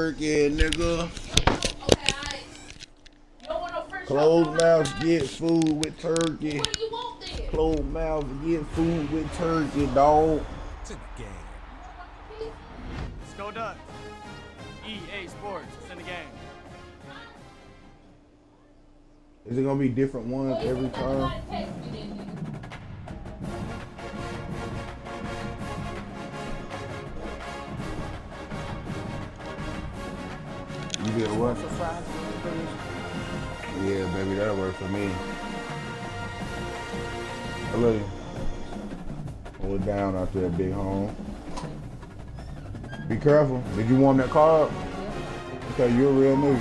turkey, nigga. Closed mouths get food with turkey. What do you want then? Closed mouths get food with turkey, dog. It's in the game. Let's go Ducks. EA Sports, it's in the game. Is it gonna be different ones every time? You get what? For fries, please. Yeah, baby, that'll work for me. I love you. Hold it down out there, big home. Be careful. Did you warm that car up? Okay, you're a real nigga.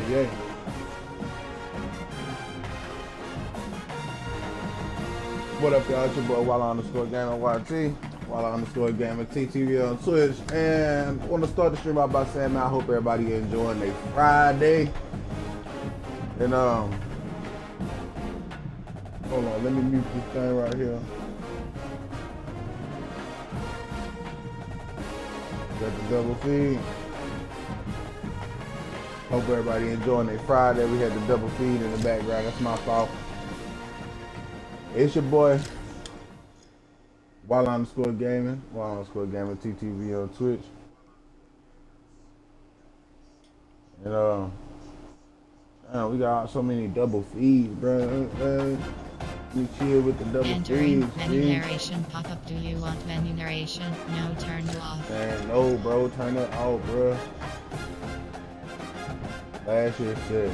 Yeah. What up, y'all? It's your boy Walla_Gamer YT. Walla_Gamer TTV on Twitch. And I want to start the stream out by saying, man, I hope everybody enjoying their Friday. And hold on, let me mute this thing right here. Got the double feed. Hope everybody enjoying their Friday. We had the double feed in the background. That's my fault. It's your boy, Walla_Gaming, Walla_Gamer TTV on Twitch. And man, we got so many double feeds, bro. We chill with the double Entering feeds. menu narration pop-up. Do you want menu narration? No, turn it off. Man, no, bro. Turn it off, bro. Last year said.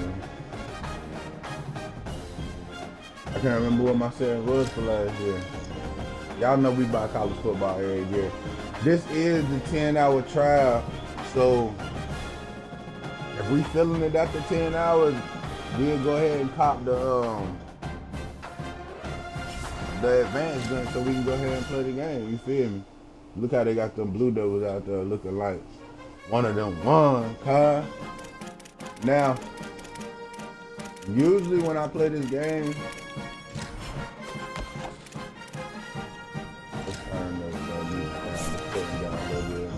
I can't remember what my setting was for last year. Y'all know we buy college football every year. This is the 10-hour trial, so if we feeling it after 10 hours, we'll go ahead and cop the advanced gun so we can go ahead and play the game. You feel me? Look how they got them Blue Devils out there looking like one of them won, car. Now, usually when I play this game, let's turn the music down a little bit.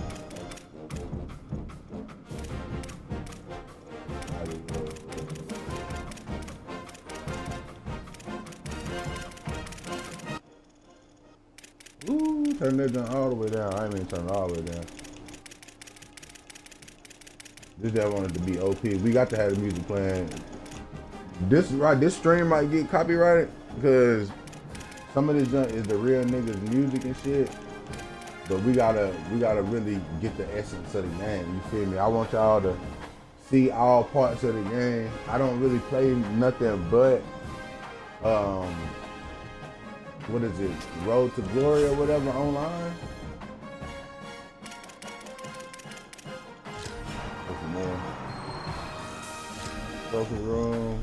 Ooh, turn that down all the way down. I ain't even turn it all the way down. This guy wanted to be OP. We got to have the music playing. This stream might get copyrighted because some of this junk is the real niggas music and shit. But we gotta really get the essence of the game. You feel me? I want y'all to see all parts of the game. I don't really play nothing but what is it? Road to Glory or whatever online. Trophy room.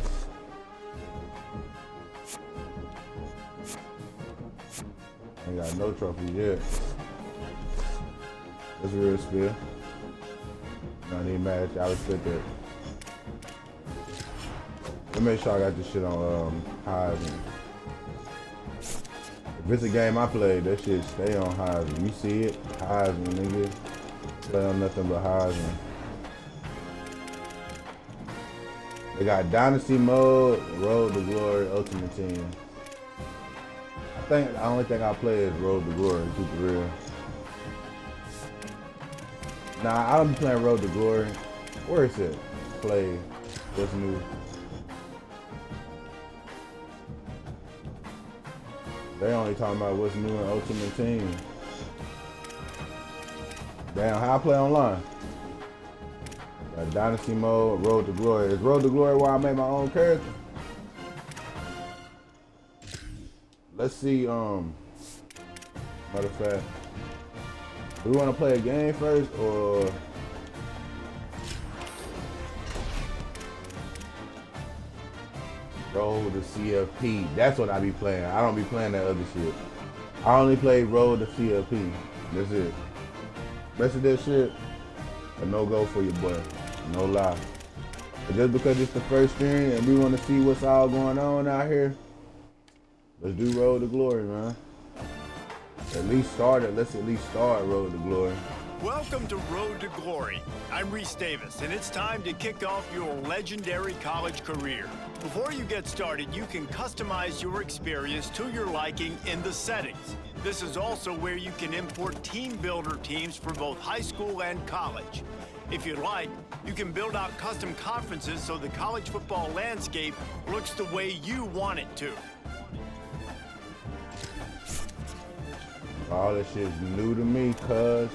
Ain't got no trophy yet. That's a real spill. Not even mad at y'all. Respect that. Let me make sure I got this shit on Heisman. If it's a game I played, that shit stay on Heisman. You see it? Heisman, nigga. Play on nothing but Heisman. They got Dynasty Mode, Road to Glory, Ultimate Team. I think the only thing I play is Road to Glory, to keep it real. Nah, I don't be playing Road to Glory. Where is it? Play what's new. They only talking about what's new in Ultimate Team. Damn, how I play online? Dynasty Mode, Road to Glory. Is Road to Glory where I made my own character? Let's see, matter of fact, do we want to play a game first or Road to CFP? That's what I be playing. I don't be playing that other shit. I only play Road to CFP. That's it. Rest of that shit, a no-go for your boy. No lie. But just because it's the first stream and we want to see what's all going on out here, let's do Road to Glory, man. At least start it. Let's at least start Road to Glory. Welcome to Road to Glory. I'm Reese Davis, and it's time to kick off your legendary college career. Before you get started, you can customize your experience to your liking in the settings. This is also where you can import team builder teams for both high school and college. If you'd like, you can build out custom conferences so the college football landscape looks the way you want it to. All this shit's new to me, cuz.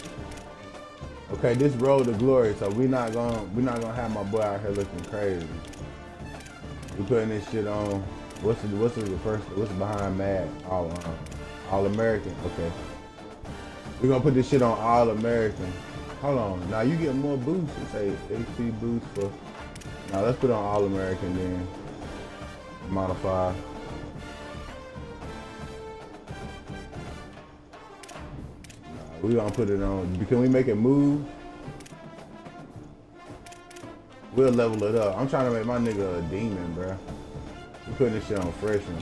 Okay, this Road to Glory, so we're not gonna have my boy out here looking crazy. We putting this shit on. What's behind Mad? All American. Okay. We're gonna put this shit on All American. Hold on. Now you get more boosts. It say HP boost for. Now let's put on All American then. Modify. We gonna put it on. Can we make it move? We'll level it up. I'm trying to make my nigga a demon, bro. We putting this shit on freshman.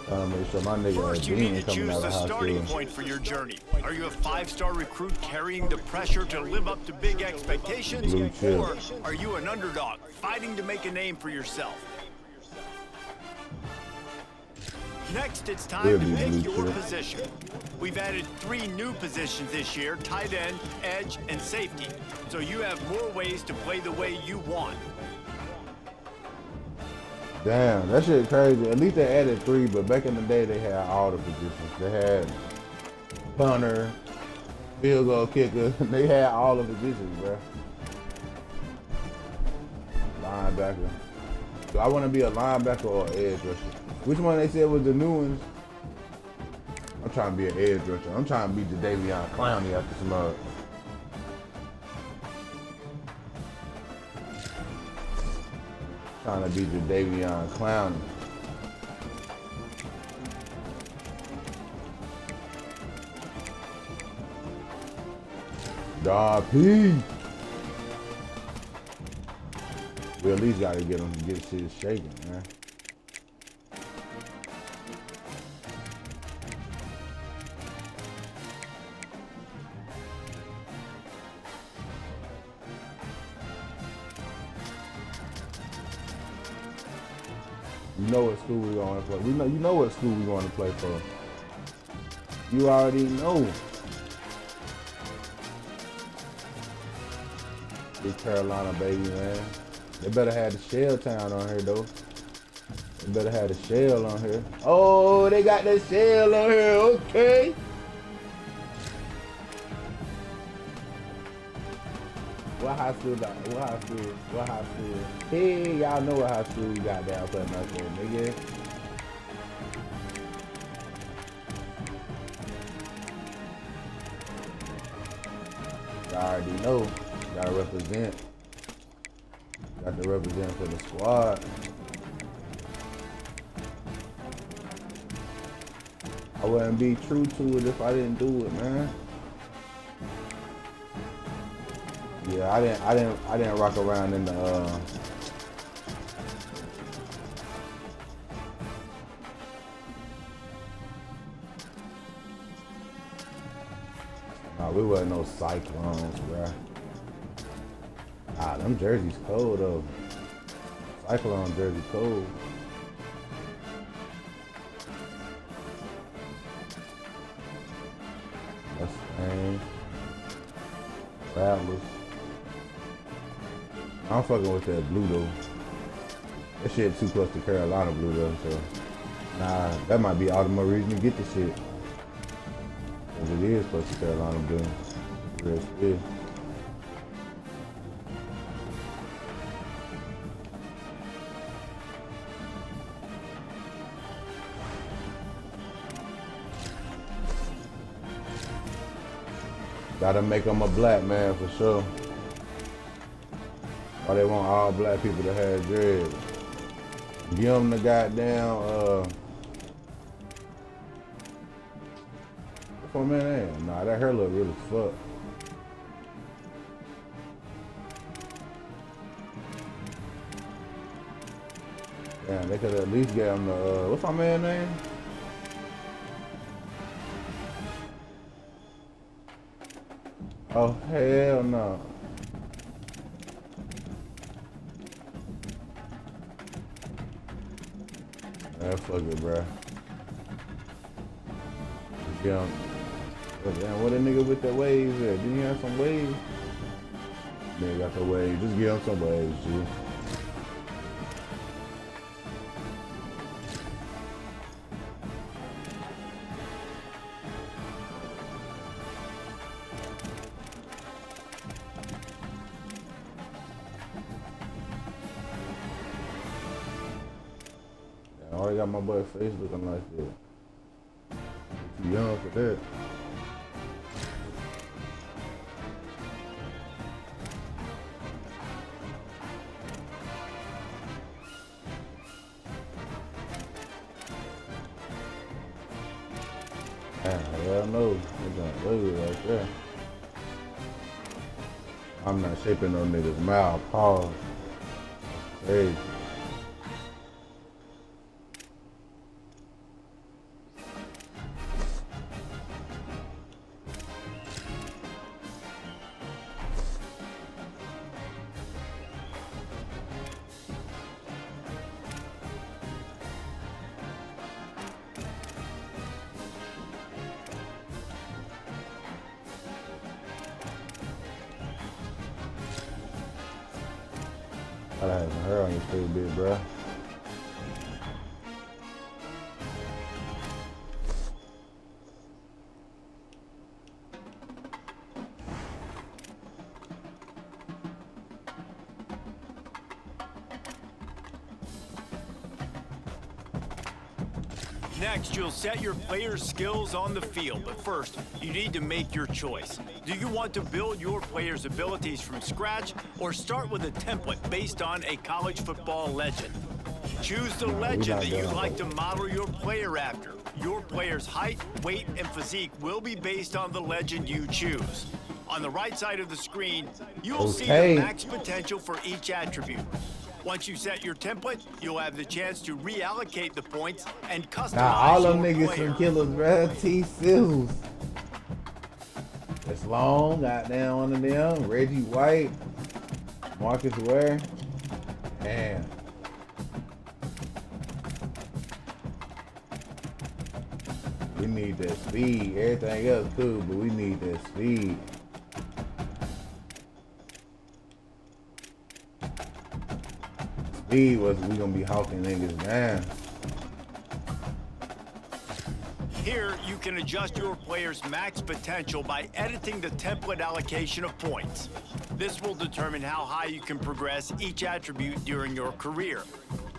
Trying to make sure my nigga First, a you demon need to coming choose out the of high starting school. point for your journey. Are you a 5-star recruit carrying the pressure to live up to big expectations? Blue chip. Or are you an underdog fighting to make a name for yourself? Next, it's time We'll to be pick blue your chip. position. We've added 3 new positions this year: tight end, edge, and safety. So you have more ways to play the way you want. Damn, that shit crazy. At least they added 3, but back in the day they had all the positions. They had punter, field goal kicker. They had all the positions, bro. Linebacker. So I want to be a linebacker or edge rusher. Which one they said was the new ones? I'm trying to be an edge rusher. I'm trying to be Jadavion Clowney after some Trying to be Jadavion Clowney. Dawg P. We at least gotta get him to get shit shaking, man. You know what school we going to play. You know what school we going to play for. You already know. Big Carolina baby, man. They better have the Shell Town on here though. They better have the Shell on here. Oh, they got the Shell on here. Okay. What high school? What high school? Hey, y'all know what high school we got down putting up there, nigga. Y'all already know. Gotta represent. Got to represent for the squad. I wouldn't be true to it if I didn't do it, man. Yeah, I didn't rock around in the Nah, we wasn't no Cyclones, bruh. Ah, them jerseys cold though. Cyclone jersey cold. That's Spain. Rattlers. I'm fucking with that blue though. That shit too close to Carolina blue though, so nah, that might be all the more reason to get the shit. Cause it is close to Carolina blue. Real shit. Gotta make them a black man for sure. Why they want all black people to have dreads? Give them the goddamn, what the my man name? Nah, that hair look good as fuck. Damn, they could at least get him the, what's my man name? Oh, hell no. Man, fuck it, bruh. Just get him. Damn, what that nigga with the waves at? Didn't he have some waves? Nigga got the waves. Just get him some waves, G. I already got my boy face looking like that. Too young for that. Hell no. It's ugly right there. I'm not shaping no niggas' mouth. Pause. Crazy. I had some hair on your face, big bruh. Next, you'll set your players' skills on the field, but first, you need to make your choice. Do you want to build your players' abilities from scratch, or start with a template based on a college football legend? Choose the legend that you'd like to model your player after. Your player's height, weight, and physique will be based on the legend you choose. On the right side of the screen, you'll see the max potential for each attribute. Once you set your template, you'll have the chance to reallocate the points and customize nah, all them your niggas player. some killers, bruh. T Sizzles. It's long, goddamn one of them. Reggie White, Marcus Ware. Damn. We need that speed. Everything else cool, but we need that speed. Speed was we gonna be hawking niggas down. Here, you can adjust your player's max potential by editing the template allocation of points. This will determine how high you can progress each attribute during your career.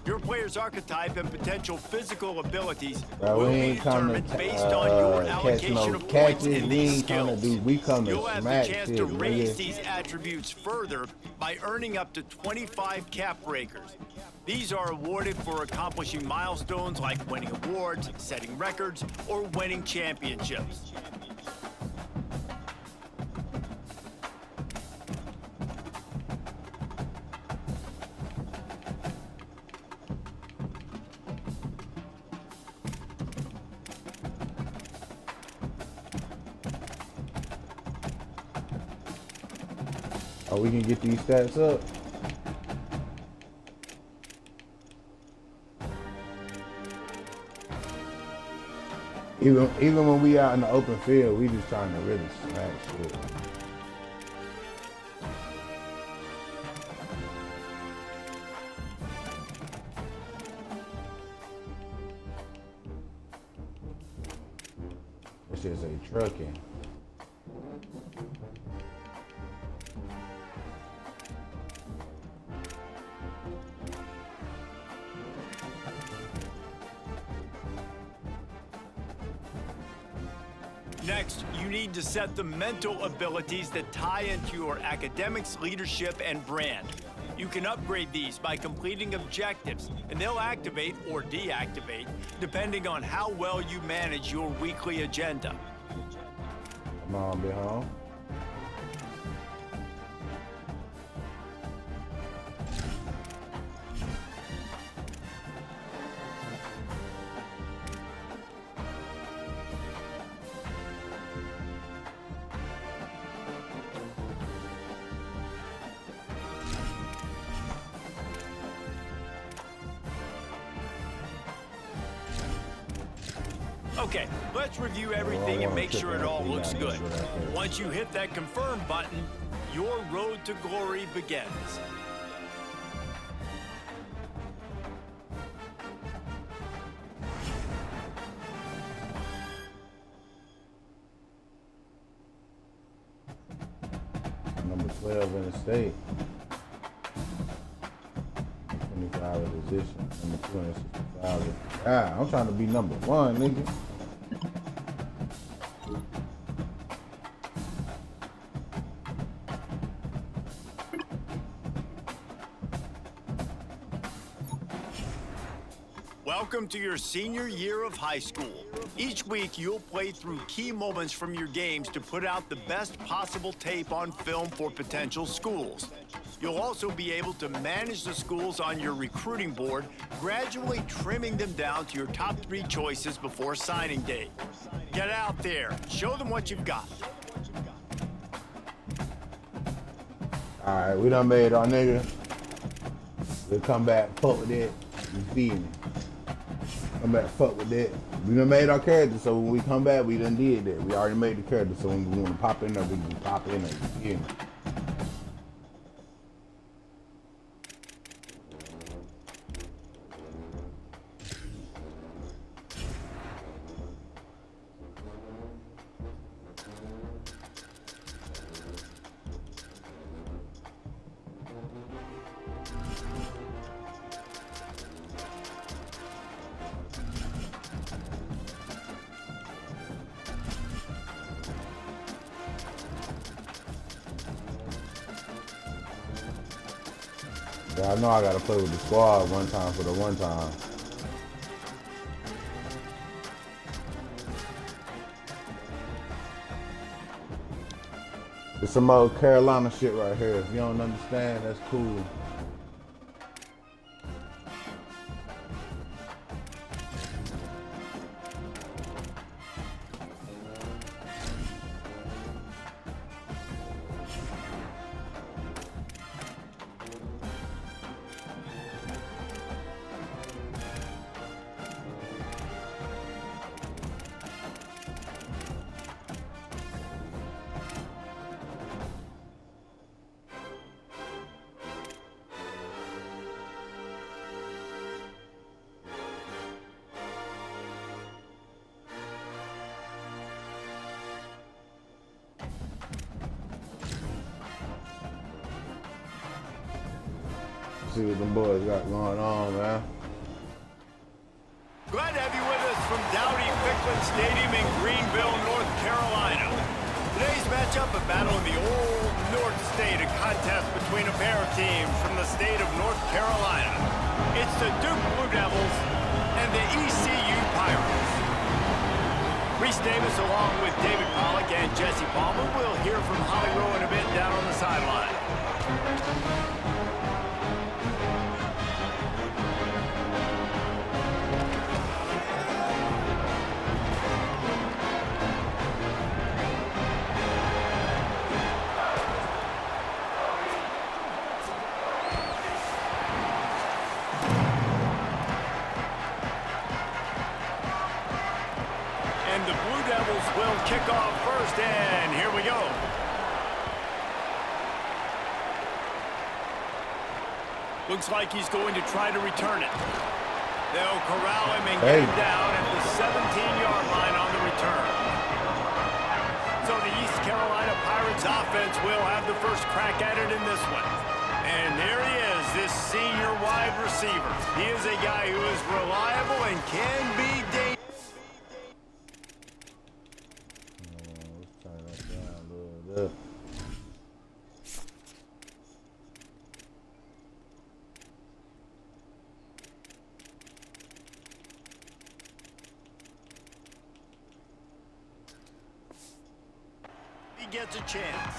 Your player's archetype and potential physical abilities will be determined based on your allocation of points in these skills. You'll have the chance to raise these attributes further by earning up to 25 cap breakers. These are awarded for accomplishing milestones like winning awards, setting records, or winning championships. Oh, we can get these stats up. Even when we out in the open field, we just trying to really smash shit. This is a trucking. Next, you need to set the mental abilities that tie into your academics, leadership, and brand. You can upgrade these by completing objectives, and they'll activate or deactivate depending on how well you manage your weekly agenda. Come on, big home. Okay, let's review everything and make sure it all looks good. Once you hit that confirm button, your road to glory begins. Number 12 in the state. 25 position. Number 265. Ah, I'm trying to be number 1, nigga. Welcome to your senior year of high school. Each week, you'll play through key moments from your games to put out the best possible tape on film for potential schools. You'll also be able to manage the schools on your recruiting board, gradually trimming them down to your top 3 choices before signing day. Get out there, show them what you've got. Alright, we done made our nigga. We'll come back, fuck with it. You feel me? Come back, fuck with that. We done made our character, so when we come back, we done did that. We already made the character, so when we want to pop in there, we can pop in there. You feel me? Yeah, I know I gotta play with the squad one time for the one time. It's some old Carolina shit right here. If you don't understand, that's cool. See what them boys got going on, man. Glad to have you with us from Dowdy-Ficklen Stadium in Greenville, North Carolina. Today's matchup, a battle in the old North State, a contest between a pair of teams from the state of North Carolina. It's the Duke Blue Devils and the ECU Pirates. Reese Davis along with David Pollock and Jesse Palmer. We'll hear from Holly Rowe in a bit down on the sideline. The Blue Devils will kick off first, and here we go. Looks like he's going to try to return it. They'll corral him and get him down at the 17-yard line on the return. So the East Carolina Pirates offense will have the first crack at it in this one. And there he is, this senior wide receiver. He is a guy who is reliable and can be dangerous. he gets a chance.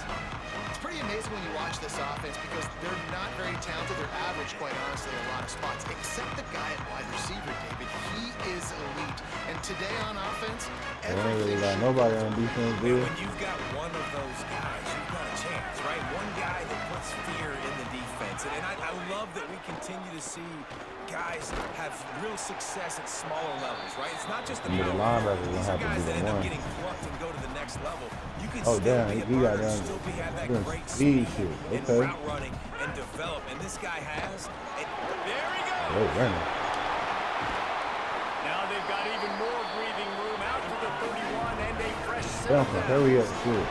It's pretty amazing when you watch this offense because they're not very talented. They're average, quite honestly, in a lot of spots, except the guy at wide receiver, David. He is elite. And today on offense, They ain't really got nobody on defense, Man, dude. when you've got one of those guys, you've got a chance, right? One guy that puts fear in the defense. And I love that we continue to see guys have real success at smaller levels, right? It's not just the The power. linebackers These gonna are have to guys be that the end up one. getting plucked and go to the next level. You can Oh, still damn, be a he got burner, down still have that doing great speed speed shit. and Okay. route running and develop. And this guy has. And There he goes. Oh, running. Now they've got even more breathing room out to the 31 and a fresh set Damn, down. hurry up, shit.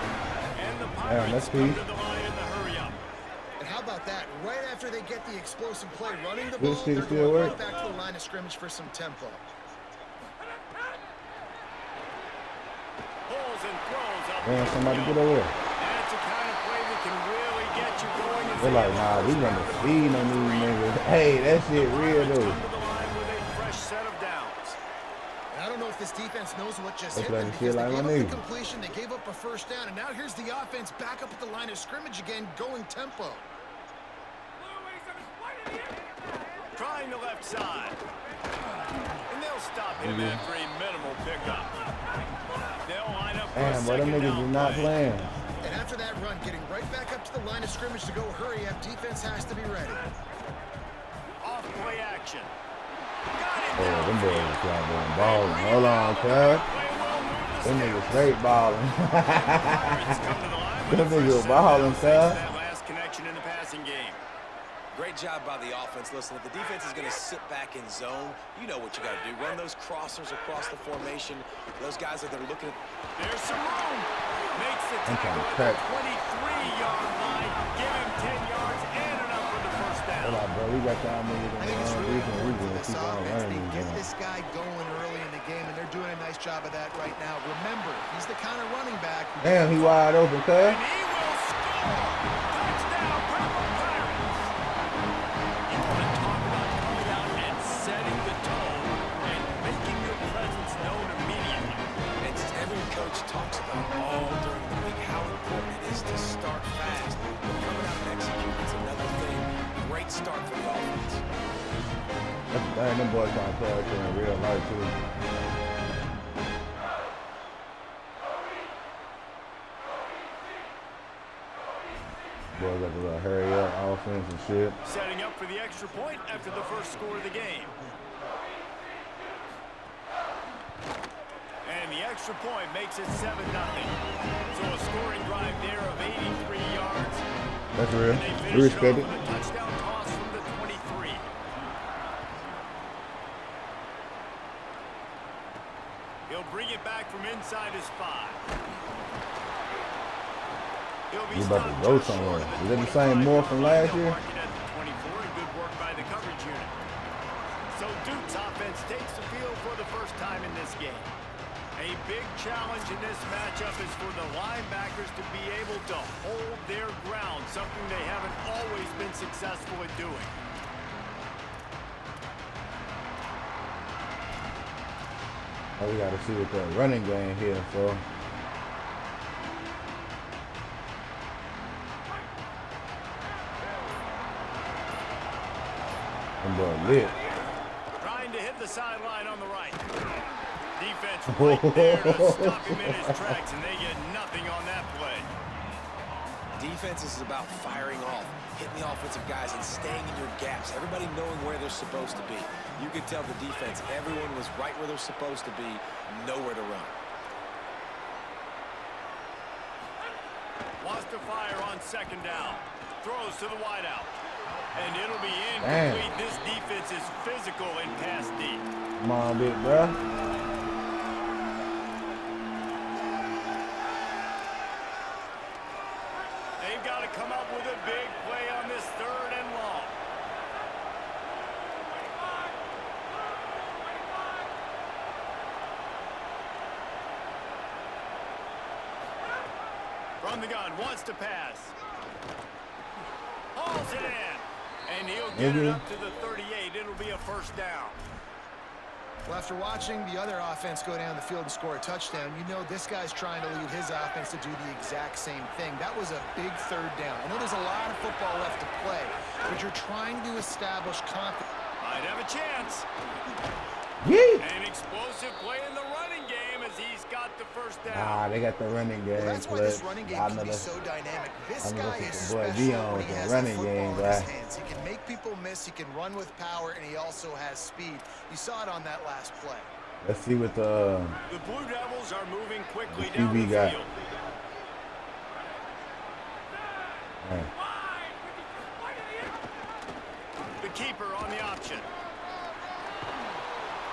And the Damn, Pirates that's come peace. to the line in the hurry up. And how about that? Right after they get the explosive play running the This ball, shit they're still going work? right back to the line of scrimmage for some tempo. Pulls and throws up. Damn, the somebody field. get over here. That's the kind of play that can really get you going. as They're they like, nah, we approach running down speed on these niggas. Hey, that shit real, Pirates though. come to the line with a fresh set of downs. And I don't know if this defense knows what just They hit them playing because shit like they my gave up nigga. the completion, they gave up a first down, and now here's the offense back up at the line of scrimmage again, going tempo. Trying the left side. And they'll stop him after a minimal pickup. They'll line up for a Damn, boy, them second niggas down is not play. playing. And after that run, getting right back up to the line of scrimmage to go hurry up, defense has to be ready. Off play action. Oh, them boys is out there balling. Hold on, cuz. Them niggas straight balling. Them niggas balling, cuz. That last connection in the passing game. great job by the offense. Listen, if the defense is going to sit back in zone, you know what you got to do. Run those crossers across the formation. Those guys that they're looking at. There's some room. Makes the I'm trying tackle to at crack. the 23-yard line. Give him 10 yards and enough for the first down. Hold on, bro. We got y'all niggas I on think it's the really defense. We important for gonna this keep on offense. running They these get games. this guy going early in the game, and they're doing a nice job of that right now. Remember, he's the kind of running back. Damn, he wide open, cuz. And he will score. Touchdown, Purple Pirates. You want to talk about coming out and setting the tone and making your presence known immediately. And every coach talks about all during the week how important it is to start fast. But coming out and executing is another thing. Great start for the offense. That's the thing. Them boys trying to play out there in real life, too. Boys got the little hurry up offense and shit. Setting up for the extra point after the first score of the game. And the extra point makes it 7-0. So a scoring drive there of 83 yards. That's real. And they We finish it respect off it. with a touchdown toss from the 23. He'll bring it back from inside his 5. He'll be We about to stopped go just short somewhere. of the Is that the same 25 more from yard last line. year? They'll mark it at the 24. Good work by the coverage unit. So Duke's offense takes the field for the first time in this game. A big challenge in this matchup is for the linebackers to be able to hold their ground, something they haven't always been successful at doing. Oh, we got to see what that running game here for. Them boys lit. Trying to hit the sideline on the right. Defense right there to stop him in his tracks, and they get nothing on that play. Defense is about firing off, hitting the offensive guys, and staying in your gaps. Everybody knowing where they're supposed to be. You could tell the defense, everyone was right where they're supposed to be, nowhere to run. Wants to fire on second down. Throws to the wideout. And it'll be Damn. incomplete. This defense is physical and pass deep. Come on, big bruh. They've got to come up with a big play on this 3rd and long. From the gun, wants to pass. Hauls it in. And he'll get it up to the 38. It'll be a first down. Well, after watching the other offense go down the field and score a touchdown, you know this guy's trying to lead his offense to do the exact same thing. That was a big third down. I know there's a lot of football left to play, but you're trying to establish confidence. Might have a chance. Yee! An explosive play in the running game as he's got the first down. Ah, they got the running game. Well, that's why this running game I can know be that's so dynamic. This I know guy that's is the boy special Dion when with he the has running the game, football in his guy. hands. He can make people miss, he can run with power, and he also has speed. You saw it on that last play. Let's see what the The Blue Devils are moving quickly The down QB the got. field. man. The keeper on the option.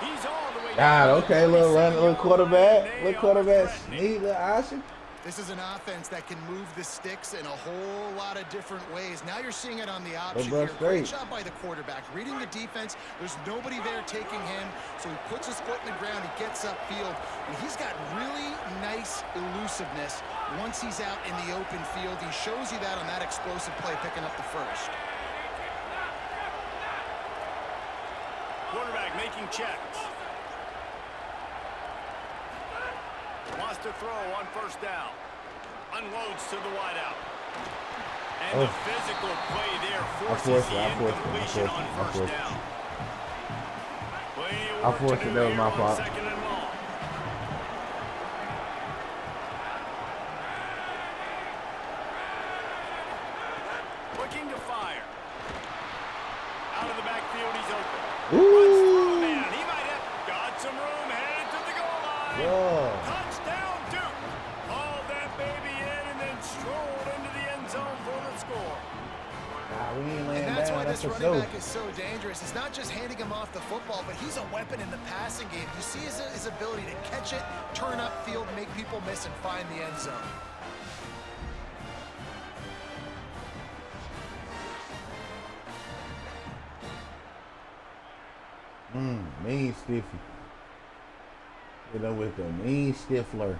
He's all the way God, down to the okay, little 27-yard quarterback, line. little They quarterback, are threatening. sneak, little option. This is an offense that can move the sticks in a whole lot of different ways. Now you're seeing it on the option bro, here. Great straight. job by the quarterback. Reading the defense, there's nobody there taking him, so he puts his foot in the ground, he gets upfield, and he's got really nice elusiveness once he's out in the open field. He shows you that on that explosive play, picking up the first. Quarterback making checks. Wants to throw on first down. Unloads to the wideout. And the physical play there forces the incompletion on first down. Plenty of work to forced it. do That was here my on fault. second and long. Looking to fire. Out of the backfield, he's open. Runs through a man. He might have got some room, headed to the goal line. Yeah. Touchdown, Duke. Hauled that baby in and then strolled into the end zone for the score. Nah, we ain't laying And that's down. why That's this for running sure. back is so dangerous. It's not just handing him off the football, but he's a weapon in the passing game. You see his ability to catch it, turn upfield, make people miss, and find the end zone. Mean stiffy. Get up with the mean stiffler.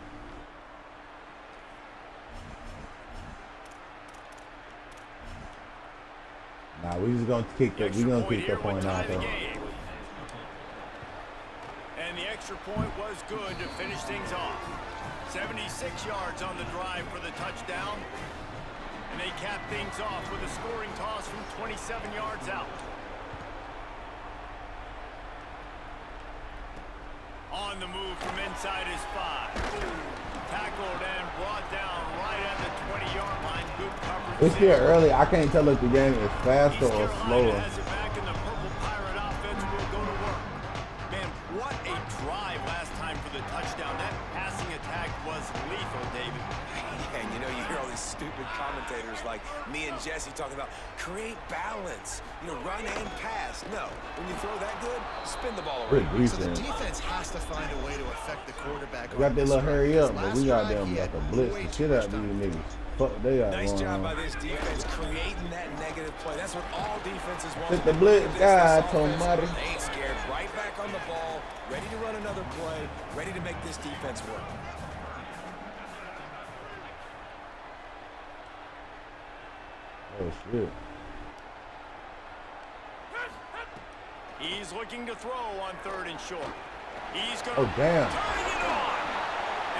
Nah, we just gonna kick the Extra we gonna point kick here the would point tie out the though. game. And the extra point was good to finish things off. 76 yards on the drive for the touchdown. And they cap things off with a scoring toss from 27 yards out. On the move from inside his 5. Tackled and brought down right at the 20-yard line. Good coverage. It's here early. I can't tell if the game is faster East or Carolina slower. has it back, and the Purple Pirate offense will go to work. Man, what a drive last time for the touchdown. That passing attack was lethal, David. And you know, you hear all these stupid commentators like me and Jesse talking about create balance, you know, run and pass. No, when you throw that good, spin the ball Good around. So the defense. defense has to find a way to affect the quarterback. We got on that this little run. hurry up, Because but we last got drive, them he got had to blitz way the too shit out much of these time. niggas. Fuck, they got Nice going job on. by this defense creating that negative play. That's what all defenses want. Hit the blitz, This God offense, almighty. They ain't scared. Right back on the ball, ready to run another play, ready to make this defense work. Oh shit. He's looking to throw on 3rd and short. He's going Oh to damn. turn it on.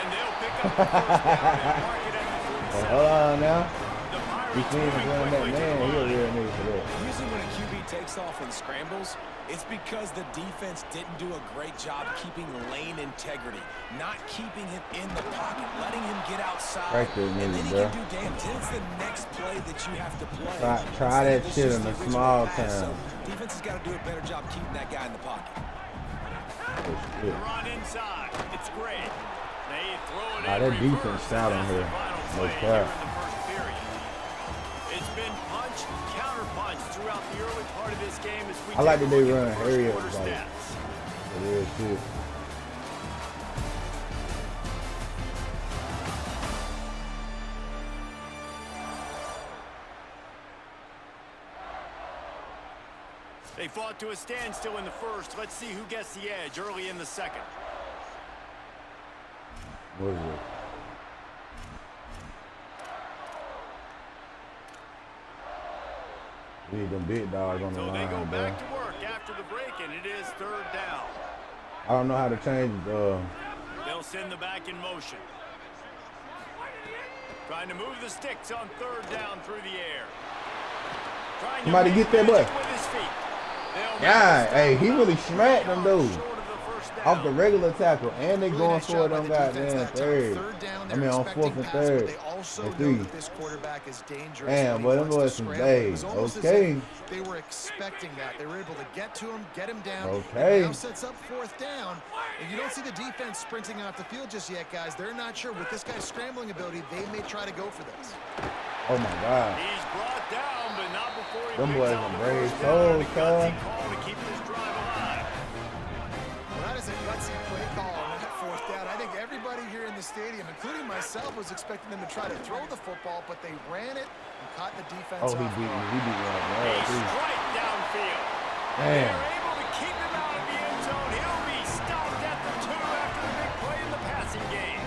And they'll pick up the first down and mark it at the 47. Hold on now. The You Pirates seen him moving running that quickly to man? the He a line. real nigga for that. Usually when a QB takes off and scrambles, it's because the defense didn't do a great job keeping lane integrity, not keeping him in the pocket, letting him get outside, Right there, and then nigga, he bro. can do damage. Then it's the next play that you have to play. Try Instead that of it's shit just in the a original small pass. town. So defense has got to do a better job keeping that guy in the pocket. Oh The shit. run inside. It's great. They throw it Nah, in that reverse, defense stout and on that's the here. final No play cap. here in the first period. It's been punch, counter punch throughout the early part of this game as we I like take that a they look run at the first hurry up, quarter like- stats. Real shit. They fought to a standstill in the first. Let's see who gets the edge early in the second. What is it? We need them big dogs on the So they go line, bro. back to work after the break, and it is 3rd down. I don't know how to change it. They'll send the back in motion. Trying to move the sticks on third down through the air. Trying Somebody to get that boy. with his feet. Yeah, hey, he really smacked them dudes off the regular tackle, and they going for it on goddamn third. I mean on 4th and 3rd and 3. This quarterback is dangerous. Damn, boy, them boys some days. Okay. They were expecting that. They were able to get to him, get him down. Okay. Now sets up 4th down. And you don't see the defense sprinting off the field just yet, guys. They're not sure. With this guy's scrambling ability, they may try to go for this. Oh my God. He's brought down, but not before he Them picks boys up some the brave first down and a souls, gutsy cuz. call to keep this drive alive. Well, that is a gutsy play call on that 4th down. I think everybody here in the stadium, including myself, was expecting them to try to throw the football, but they ran it and caught the defense Oh, off he beat guard. me. He beat me on that He's too. right downfield. Damn. They're able to keep him out of the end zone. He'll be stopped at the 2 after the big play in the passing game.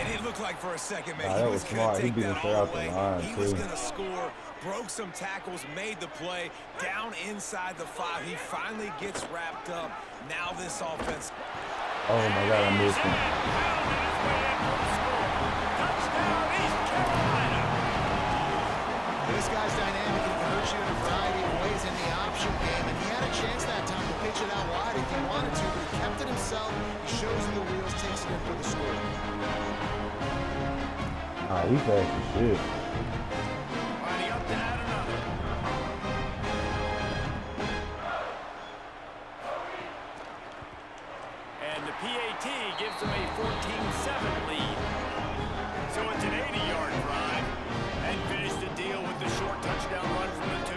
And it looked like for a second, man, Nah, he that was was going smart. to He take beat him that straight all out the away. line, He was too. going to score, broke some tackles, made the play, down inside the 5. He finally gets wrapped up. Now this offense. Oh my God, I missed him. Touchdown, East Carolina. This guy's dynamic and can hurt you in a variety of ways in the option game, and he had a chance that time to pitch it out wide if he wanted to, but he kept it himself. He shows you the wheels, takes it in for the score. Ah, he fast as shit. Lining up to add another. And the PAT gives them a 14-7 lead. So it's an 80-yard drive. And finish the deal with the short touchdown run from the 2.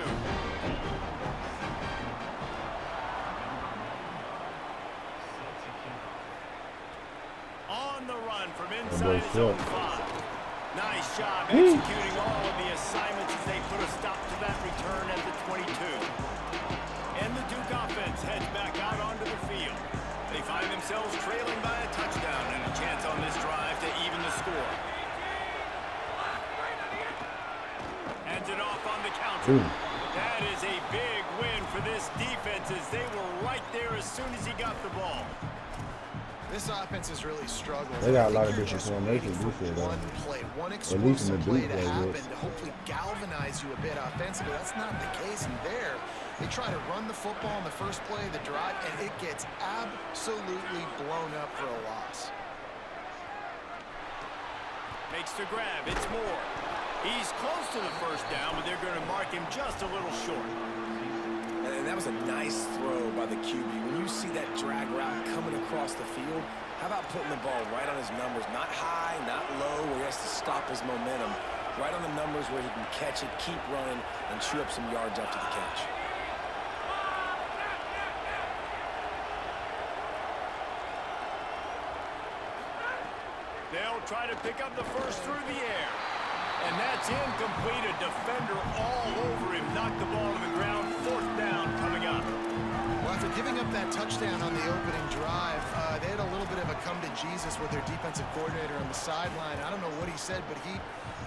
On the run from inside his own 5. Nice job executing all of the assignments as they put a stop to that return at the 22. And the Duke offense heads back out onto the field. They find themselves trailing by a touchdown and a chance on this drive to even the score. Hands it off on the counter. Ooh. That is a big win for this defense as they were right there as soon as he got the ball. This offense has really struggled. They got a I lot think of you're different just formations waiting this for year, though. one play, one At least in explosive the play Duke to play, happen yes. to hopefully galvanize you a bit offensively. That's not the case, and there they try to run the football in the first play of the drive, and it gets absolutely blown up for a loss. Makes the grab. It's Moore. He's close to the first down, but they're going to mark him just a little short. And that was a nice throw by the QB. When you see that drag route coming across the field, how about putting the ball right on his numbers? Not high, not low, where he has to stop his momentum. Right on the numbers where he can catch it, keep running, and chew up some yards after the catch. They'll try to pick up the first through the air. And that's incomplete. A defender all over him. Knocked the ball to the ground. 4th down coming up. Well, after giving up that touchdown on the opening drive, they had a little bit of a come to Jesus with their defensive coordinator on the sideline. I don't know what he said, but he,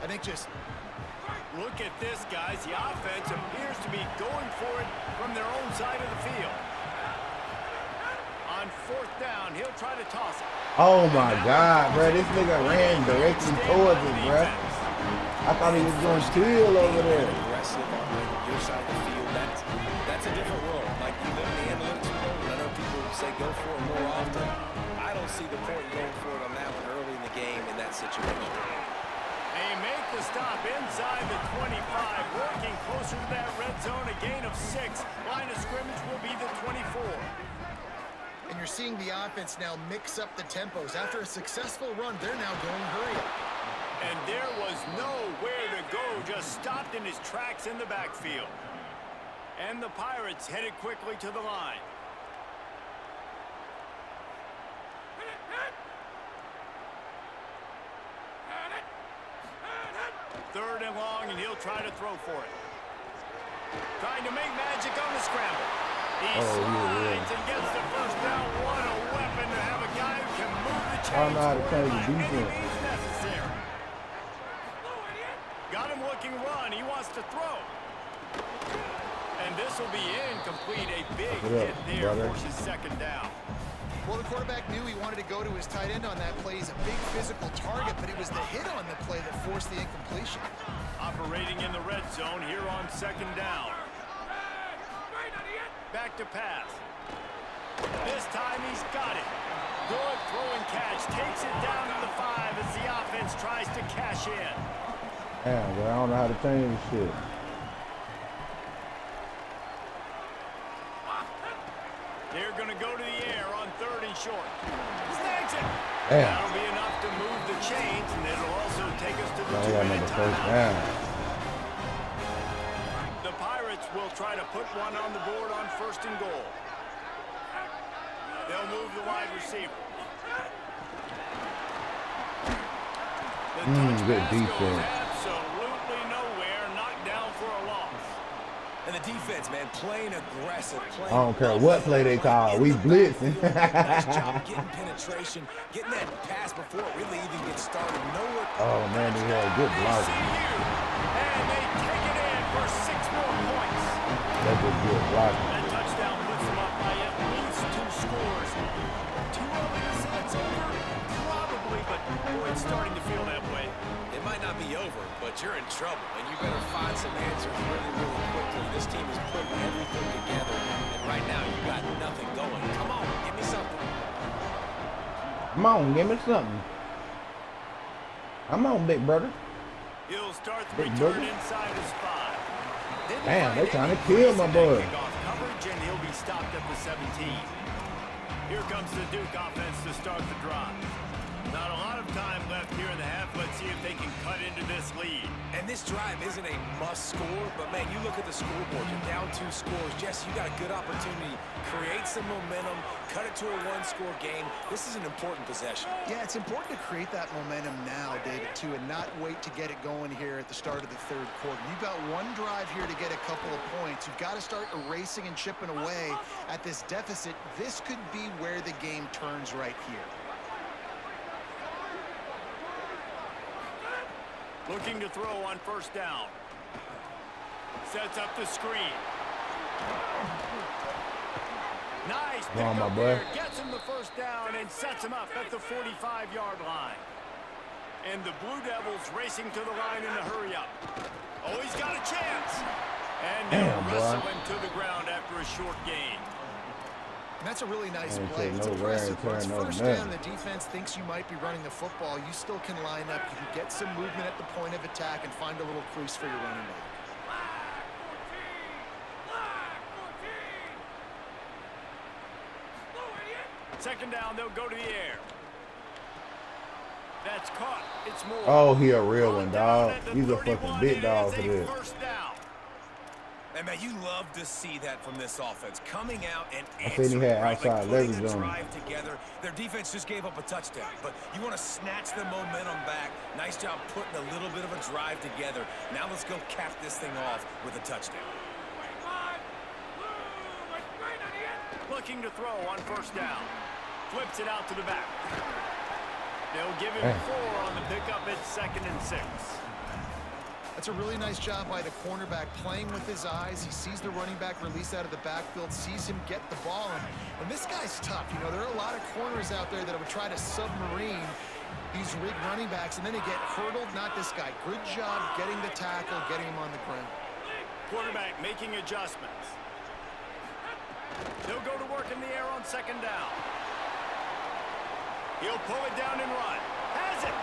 I think, just... Look at this, guys. The offense appears to be going for it from their own side of the field. On 4th down, he'll try to toss it. Oh my God, bro. This nigga ran directly towards us, bro. I thought he was going to steal over there. Aggressive on your side of the field. That's a different world. Like you live in the analytics world, and I know people say go for it more often. I don't see the point in going for it on that one early in the game in that situation. They make the stop inside the 25, working closer to that red zone. A gain of 6. Line of scrimmage will be the 24. And you're seeing the offense now mix up the tempos. After a successful run, they're now going hurry up. And there was nowhere to go, just stopped in his tracks in the backfield. And the Pirates headed quickly to the line. Third and long, and he'll try to throw for it. Trying to make magic on the scramble. He slides and gets the first down. What a weapon to have a guy who can move the chains. I don't know how to change the by any defense. means necessary. Got him looking run. He wants to throw. And this will be incomplete. A big hit there brother? forces 2nd down. Well, the quarterback knew he wanted to go to his tight end on that play. He's a big physical target, but it was the hit on the play that forced the incompletion. Operating in the red zone here on second down. Back to pass. This time he's got it. Good throw and catch. Takes it down to the 5 as the offense tries to cash in. Damn, bro, I don't know how to change this shit. They're going to go to the air on 3rd and short. Snags it. Damn. That'll be enough to move the chains, and it'll also take us to the I got another 2-minute first timeout. down. The Pirates will try to put one on the board on 1st and goal. They'll move the wide receiver. The touch Good pass goes defense. absolutely nowhere, knocked down for a loss. And the defense, man, playing aggressive. I don't care what play they call. We blitzing. Nice job getting penetration, getting that pass before it really even gets started. Nowhere. Oh, man, they had good blocking. And they take it in for 6 more points. That's just good blocking. That touchdown puts them up by at least 2 scores. Too early to say it's over? Probably, but boy, it's starting to feel that way. It might not be over, but you're in trouble, and you better find some answers really, really quickly. This team is putting everything together, and right now you got nothing going. Come on, give me something. Come on, give me something. Come on, big brother. He'll start the Big return brother. inside his 5. Didn't Damn, find they trying to any kill reason my to boy. kick off coverage, and he'll be stopped at the 17. Here comes the Duke offense to start the drive. Not a lot of time left here in the half. Let's see if they can cut into this lead. And this drive isn't a must score, but man, you look at the scoreboard, you're down 2 scores. Jesse, you got a good opportunity. Create some momentum, cut it to a 1-score game. This is an important possession. Yeah, it's important to create that momentum now, David, too, and not wait to get it going here at the start of the 3rd quarter. You've got one drive here to get a couple of points. You've got to start erasing and chipping away at this deficit. This could be where the game turns right here. Looking to throw on 1st down. Sets up the screen. Nice pick Come on, my up boy. there. Gets him the 1st down and sets him up at the 45-yard line. And the Blue Devils racing to the line in a hurry up. Oh, he's got a chance. And they'll Damn, boy. wrestle him to the ground after a short gain. And that's a really nice Ain't play. take It's no wear and impressive. Once tear, no 1st nothing. down, the defense thinks you might be running the football. You still can line up. You can get some movement at the point of attack and find a little crease for your running back. Second down, they'll go to the air. That's caught. It's more. Oh, he a real one, Down dog. at the He's a 31, fucking big it dog is for a this. 1st down. And man, you love to see that from this offense. Coming out and I think he answering, had right? outside Like putting leverage the on him. drive together. Their defense just gave up a touchdown, but you want to snatch the momentum back. Nice job putting a little bit of a drive together. Now let's go cap this thing off with a touchdown. Looking to throw on 1st down. Flips it out to the back. They'll give him Hey. 4 on the pickup at 2nd and 6. That's a really nice job by the cornerback playing with his eyes. He sees the running back release out of the backfield, sees him get the ball. And this guy's tough. You know, there are a lot of corners out there that would try to submarine these rig running backs, and then they get hurdled. Not this guy. Good job getting the tackle, getting him on the ground. Quarterback making adjustments. They'll go to work in the air on 2nd down. He'll pull it down and run. Has it.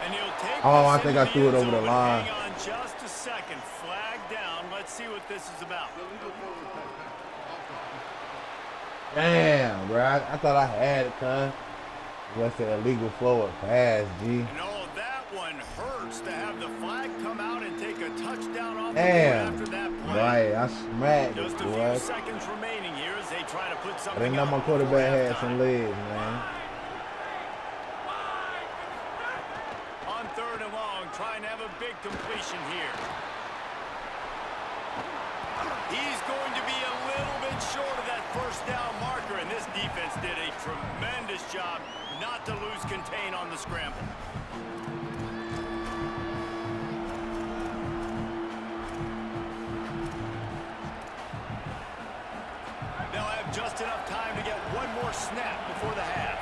And he'll take Oh, this I think into I the threw it end over the zone. line. Hang on just a second. Flag down. Let's see what this is about. Damn, bro. I thought I had it, cuz. That's an illegal forward pass, G. No, that one hurts to have the flag come out and take a touchdown off the board Damn. after that play. Right, I smacked it, Just a boy. few seconds remaining here as they try to put I something didn't know my up quarterback before had some halftime. legs, man. On 3rd and long, trying to have a big completion here. He's going to be a little bit short of that 1st down marker, and this defense did a tremendous job not to lose contain on the scramble. They'll have just enough time to get one more first snap before the half.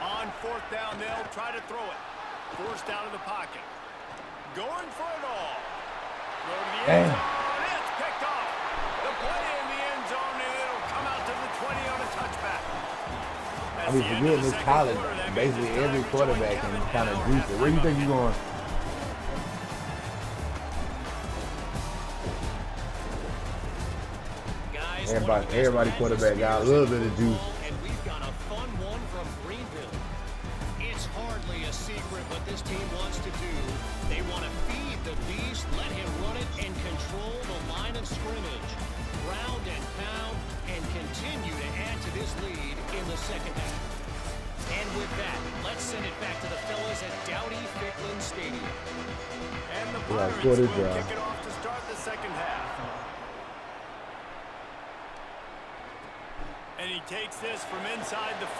On fourth down, they'll try to throw it. Forced out of the pocket. Going for it all. Throw to the end zone. It's picked off. The play in the end zone, and it'll come out to the 20 on a touchback. I mean, forgetting this college, basically every quarterback can kind of juice it. Where do you think you're going? Everybody quarterback got a little bit of juice. And we've got a fun one from Greenville. It's hardly a secret what this team wants to do. They want to feed the beast, let him run it, and control the line of scrimmage. Ground and pound, and continue to add to this lead in the second half. And with that, let's send it back to the fellas at Dowdy-Ficklin Stadium. And the Pirates will kick it off to start the second half. And he takes this from inside the 5.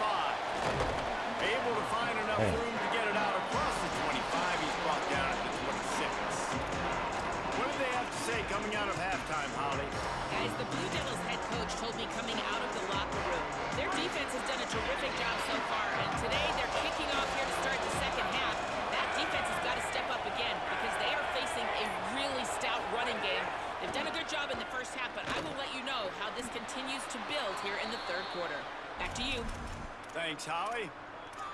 Able to find enough room to get it out across the 25. He's brought down at the 26. What do they have to say coming out of halftime, Holly? Guys, the Blue Devils head coach told me coming out of the locker room, their defense has done a terrific job so far, and today they're kicking off here to start the second half. That defense has got to step up again because they are facing a really stout running game. They've done a good job in the first half, but I will let you know how this continues to build here in the third quarter. Back to you. Thanks, Holly.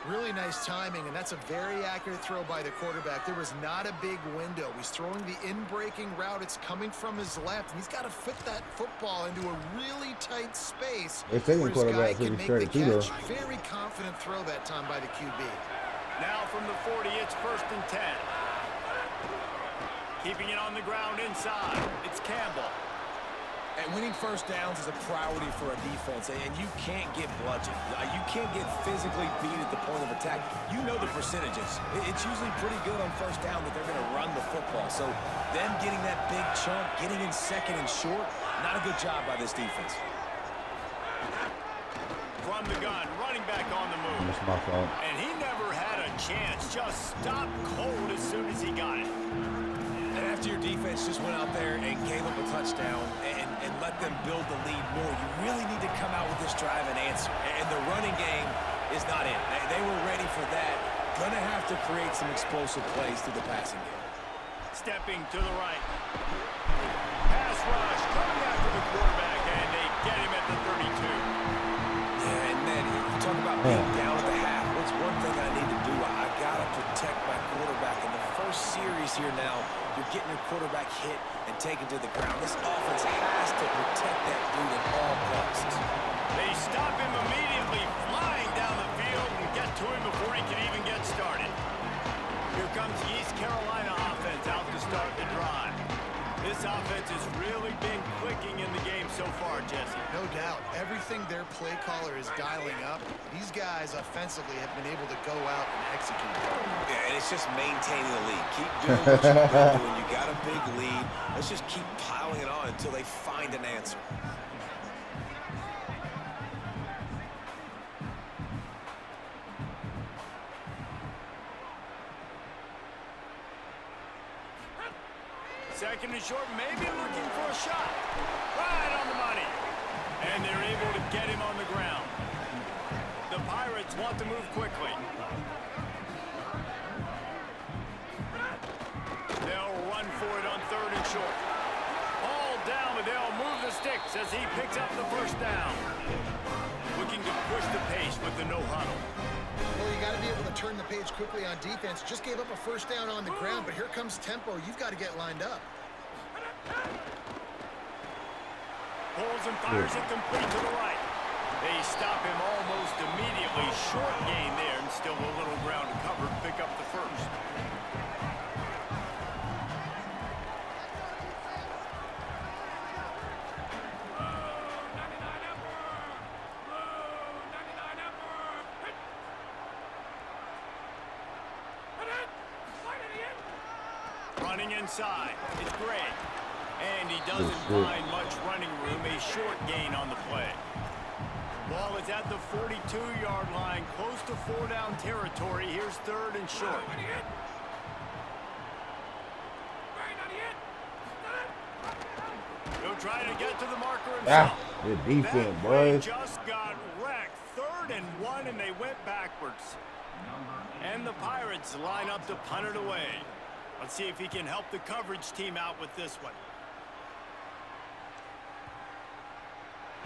Really nice timing, and that's a very accurate throw by the quarterback. There was not a big window. He's throwing the in-breaking route. It's coming from his left, and he's got to fit that football into a really tight space. They're taking where his quarterback guy can pretty make the straight, too, though. catch. Very confident throw that time by the QB. Now from the 40, it's 1st and 10. Keeping it on the ground inside. It's Campbell. And winning first downs is a priority for a defense, and you can't get bludgeoned. You can't get physically beat at the point of attack. You know the percentages. It's usually pretty good on first down that they're going to run the football. So them getting that big chunk, getting in second and short, not a good job by this defense. From the gun, running back on the move. That's my fault. And he never had a chance. Just stopped cold as soon as he got it. And after your defense just went out there and gave up a touchdown and let them build the lead more, you really need to come out with this drive and answer. And the running game is not in. They were ready for that. Gonna have to create some explosive plays through the passing game. Stepping to the right. Pass rush coming after the quarterback, and they get him at the 32. Yeah, and then you talk about being down at the half. What's one thing I need to do? I gotta protect my quarterback. In the first series here now, you're getting your quarterback hit and taken to the ground. This offense has to protect that dude at all costs. They stop him immediately, flying down the field and get to him before he can even get started. Here comes the East Carolina offense out to start the drive. This offense has really been clicking in the game so far, Jesse. No doubt. Everything their play caller is dialing up, these guys offensively have been able to go out and execute. Yeah, and it's just maintaining the lead. Keep doing what you've been doing. You got a big lead. Let's just keep piling it on until they find an answer. Second and short, maybe looking for a shot. Right on the money. And they're able to get him on the ground. The Pirates want to move quickly. They'll run for it on 3rd and short. All down, but they'll move the sticks as he picks up the first down. Looking to push the pace with the no huddle. Well, you got to be able to turn the page quickly on defense. Just gave up a first down on the ground, but here comes tempo. You've got to get lined up. Pulls and fires it complete to the right. They stop him almost immediately. Short gain there, and still a little ground to cover to pick up the first. Running inside, it's Gray. And he doesn't find much running room, a short gain on the play. Ball is at the 42-yard line, close to 4-down territory. Here's 3rd and short. He'll try to get to the marker himself. Good defense, That play boys. just got wrecked. 3rd and 1, and they went backwards. And the Pirates line up to punt it away. Let's see if he can help the coverage team out with this one.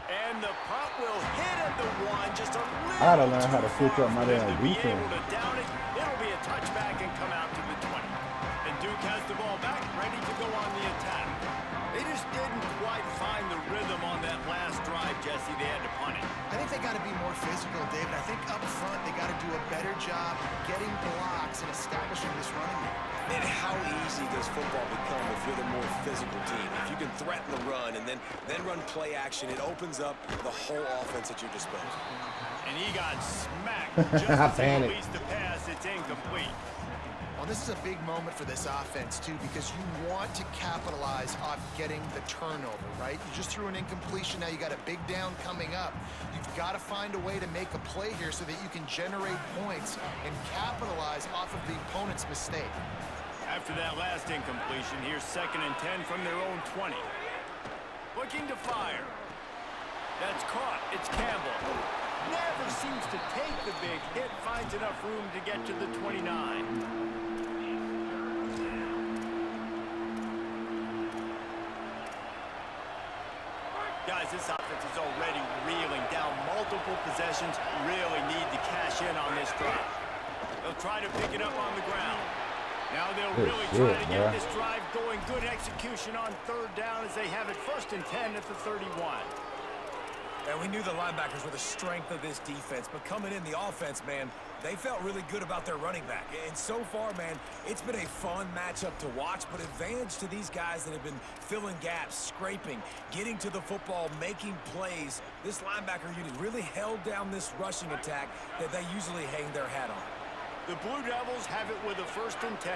And the punt will hit at the 1, just a little I gotta learn how to too switch far up my for them damn to be defense. able to down it. It'll be a touchback and come out to the 20. And Duke has the ball back, ready to go on the attack. They just didn't quite find the rhythm on that last drive, Jesse. They had to punt it. I think they got to be more physical, David. I think up front they got to do a better job getting blocks and establishing this running game. And how easy does football become if you're the more physical team? If you can threaten the run and then run play action, it opens up the whole offense at your disposal. And he got smacked. Just as he Panic. released the pass, it's incomplete. Well, this is a big moment for this offense, too, because you want to capitalize off getting the turnover, right? You just threw an incompletion. Now you got a big down coming up. You've got to find a way to make a play here so that you can generate points and capitalize off of the opponent's mistake. After that last incompletion, here's 2nd and 10 from their own 20. Looking to fire. That's caught. It's Campbell. Never seems to take the big hit. Finds enough room to get to the 29. Guys, this offense is already reeling down multiple possessions. Really need to cash in on this drive. They'll try to pick it up on the ground. Now they'll really try to get this drive going. Good execution on 3rd down as they have it 1st and 10 at the 31. And we knew the linebackers were the strength of this defense, but coming in the offense, man, they felt really good about their running back. And so far, man, it's been a fun matchup to watch, but advantage to these guys that have been filling gaps, scraping, getting to the football, making plays. This linebacker unit really held down this rushing attack that they usually hang their hat on. The Blue Devils have it with a 1st and 10.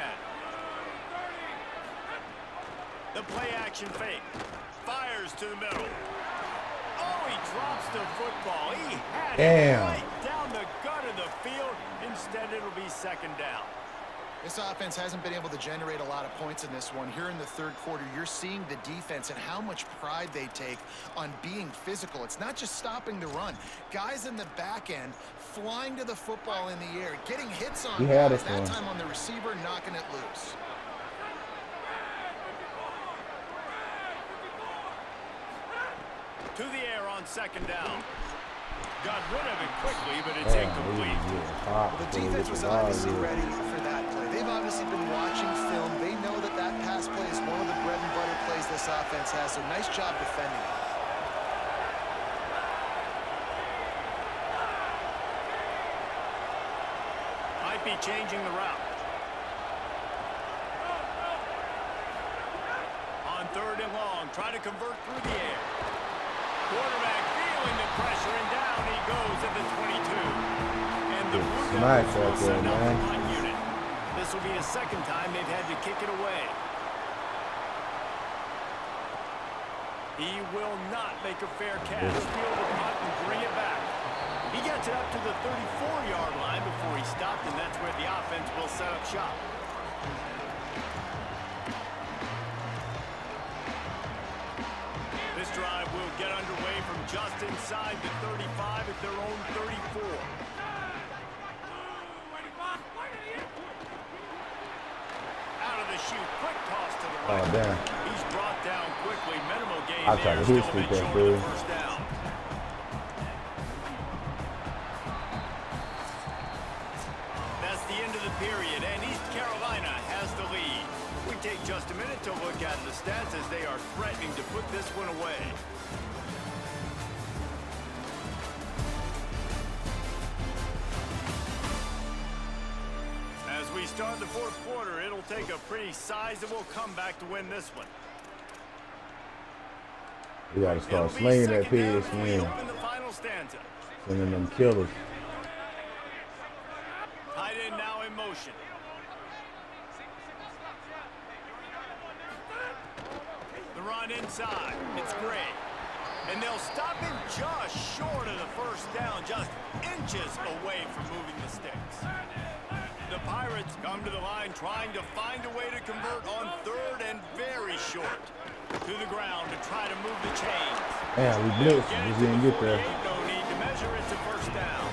The play action fake. Fires to the middle. Oh, he drops the football. He had it right down the gut of the field. Instead, it'll be 2nd down. This offense hasn't been able to generate a lot of points in this one. Here in the 3rd quarter, you're seeing the defense and how much pride they take on being physical. It's not just stopping the run. Guys in the back end flying to the football in the air, getting hits on guys, that time on the receiver, knocking it loose. To the air on 2nd down. Got rid of it quickly, but it's incomplete. Well, the defense was obviously ready for that play. They've obviously been watching film. They know that that pass play is one of the bread and butter plays this offense has, so nice job defending it. Might be changing the route. On 3rd and long, try to convert through the air. Quarterback feeling the pressure, and down he goes at the 22. And the Blue Devils will send out the punt unit. This will be the 2nd time they've had to kick it away. He will not make a fair catch. Field the punt and bring it back. He gets it up to the 34-yard line before he stopped, and that's where the offense will set up shop. This drive will get underway from just inside the 35 at their own 34. Out of the chute, quick toss to the right. Oh, damn. He's brought down quickly. Minimal gain I tried to there, hit still a bit that short of the dude. 1st down. That's the end of the period, and East Carolina has the lead. We take just a minute to look at the stats as they are threatening to put this one away. As we start the 4th quarter, it'll take a pretty sizable comeback to win this one. We gotta start slinging that pig swing. Open the final stanza. Slinging them killers. Tight end now in motion. The run inside. It's Gray. And they'll stop him just short of the first down, just inches away from moving the sticks. The Pirates come to the line trying to find a way to convert on third and very short. To the ground to try to move the chains. Yeah, we blitzed. Just didn't get there. No need to measure it to first down.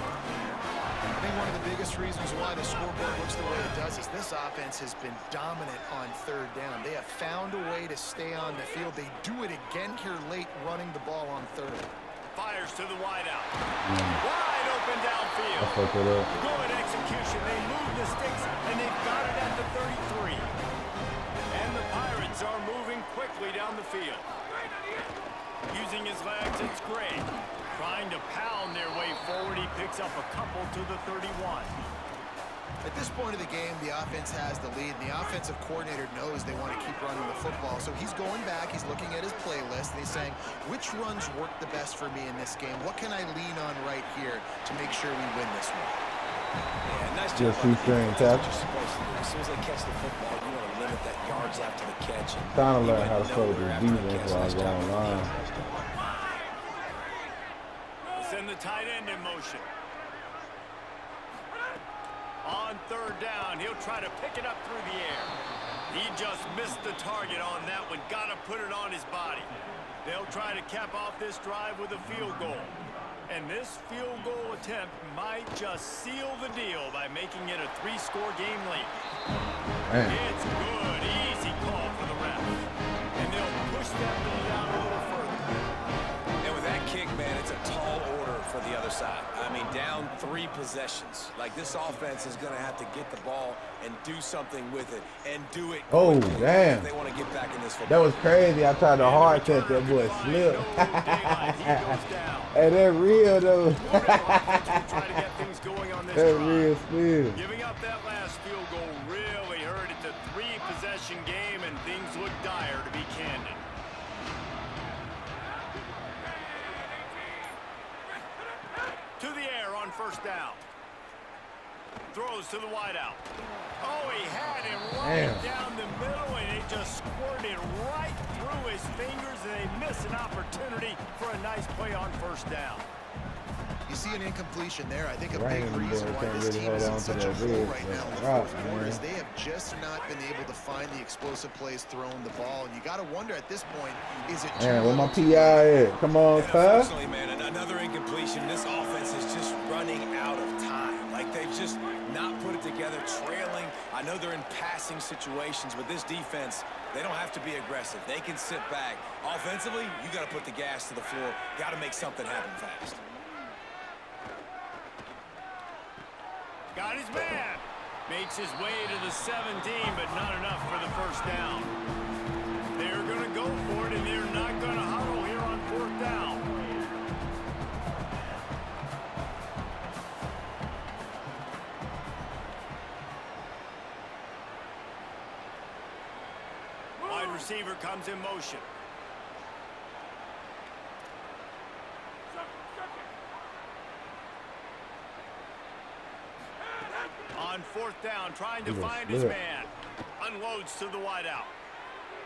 I think one of the biggest reasons why the scoreboard looks the way it does is this offense has been dominant on third down. They have found a way to stay on the field. They do it again here late, running the ball on third. Fires to the wideout. Wide open downfield. I fucked it up. Good execution. They move the sticks, and they've got it at the 33. And the Pirates are moving quickly down the field. Using his legs, it's Gray. Trying to pound their way forward, he picks up a couple to the 31. At this point of the game, the offense has the lead, and the offensive coordinator knows they want to keep running the football. So he's going back, he's looking at his playlist, and he's saying, which runs work the best for me in this game? What can I lean on right here to make sure we win this one? Yeah, nice Just job. shoestring tackle. As soon as they catch the football, you want to limit that yards after the catch. Trying to You learn went how to play with nowhere this after the defense catch. while I Nice was job. online. Send the tight end in motion. On third down, he'll try to pick it up through the air. He just missed the target on that one. Got to put it on his body. They'll try to cap off this drive with a field goal. And this field goal attempt might just seal the deal by making it a 3-score game late. Man. It's good, easy call for the refs. And they'll push that lead out a little further. And with that kick, man, it's a tall order for the other side. I mean, down 3 possessions. Like, this offense is going to have to get the ball and do something with it, and do it Oh, quickly damn. if they want to get back in this football. That was crazy. I tried to hard catch that boy slip. Hey, that real though. Try to get things going on this That drive. real still. Giving up that last field goal really hurt. It's a 3-possession game, and things look dire, to be candid. To the air on first down. Throws to the wideout. Oh, he had him right down the middle, and it just squirted right through his fingers, and they miss an opportunity for a nice play on first down. You see an incompletion there. I think a Right, big boy, reason why can't this really team hold is in on to such a that hole rig. right now in the Rock, fourth quarter man. is they have just not been able to find the explosive plays throwing the ball. And you got to wonder at this point, is it too Man, where my little, too PI late? at? Come on, And cuz. unfortunately, man, another incompletion. This offense is just running out of time. Like, they've just not put it together, trailing. I know they're in passing situations, but this defense, they don't have to be aggressive. They can sit back. Offensively, you got to put the gas to the floor. Got to make something happen fast. Got his man. Makes his way to the 17, but not enough for the first down. They're going to go for it, and they're not going to huddle here on fourth down. Wide receiver comes in motion. On fourth down, trying to find his man. Unloads to the wideout.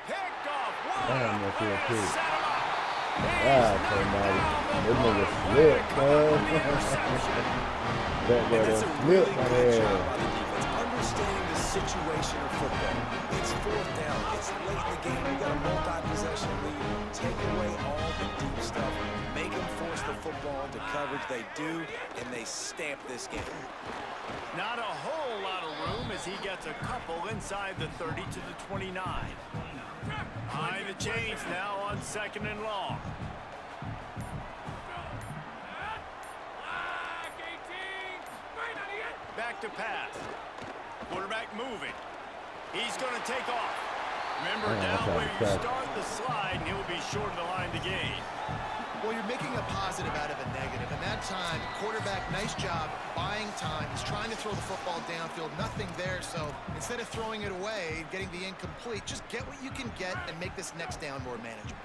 Picked off. Damn, that's real quick. Set him up. Ah, somebody. This nigga slip, cuz. That boy And that's done a slip, really my good job head. by the defense, understanding the situation of football. It's fourth down. It's late in the game. You got a multi-possession lead. Take away all the deep stuff. Make them force the football into coverage. They do, and they stamp this game. Not a whole lot of room as he gets a couple inside the 30 to the 29. High the chains now on second and long. Back to pass. Quarterback moving. He's going to take off. Remember, Man, now that's where you out of start the slide, and he'll be short of the line to gain. Well, you're making a positive out of a negative. And that time, quarterback, nice job, buying time. He's trying to throw the football downfield. Nothing there. So instead of throwing it away, getting the incomplete, just get what you can get and make this next down more manageable.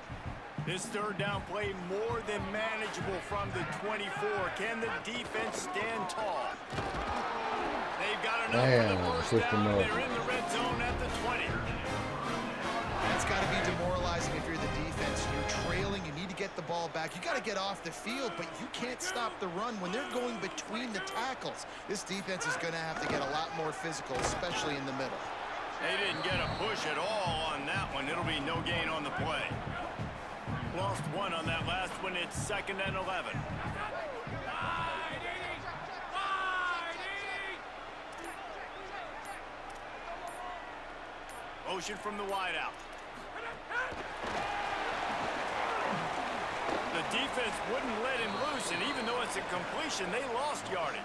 This third down play more than manageable from the 24. Can the defense stand tall? They've got enough for the Damn, first picked him down. up. They're in the red zone at the 20. That's It's got to be demoralizing if you're the defense. You're trailing. You need to get the ball back. You got to get off the field, but you can't stop the run when they're going between the tackles. This defense is going to have to get a lot more physical, especially in the middle. They didn't get a push at all on that one. It'll be no gain on the play. Lost one on that last one. It's 2nd and 11. Motion from the wideout. The defense wouldn't let him loose, and even though it's a completion, they lost yardage.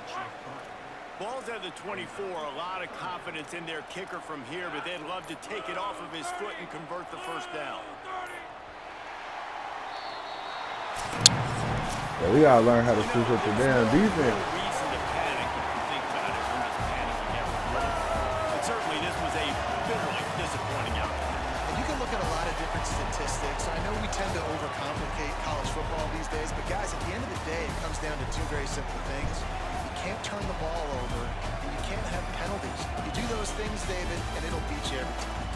Ball's at the 24. A lot of confidence in their kicker from here, but they'd love to take it off of his foot and convert the first down. Yeah, we gotta learn how to switch up the damn defense. Reason to panic if you think about it. We're just panicking every play. But certainly this was a bitterly disappointing outcome. And you can look at a lot of different statistics. I know we tend to overcomplicate college football these days, but guys, at the end of the day, it comes down to two very simple things. You can't turn the ball over, and you can't have penalties. You do those things, David, and it'll beat you every time.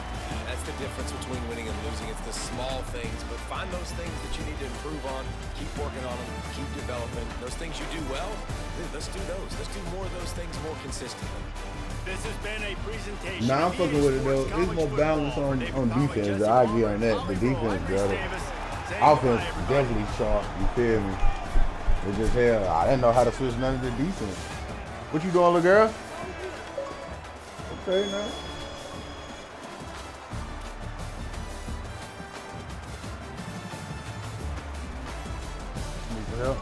That's the difference between winning and losing. It's the small things, but find those things that you need to improve on. Keep working on them. Keep developing. Those things you do well, let's do those. Let's do more of those things more consistently. This has been a presentation. Nah, I'm fucking with it though. It's more balance on defense. I agree on that. The defense, brother. Offense definitely sharp. You feel me? It's just hell. I didn't know how to switch none of the defense. What you doing, little girl? Okay, now. Need some help?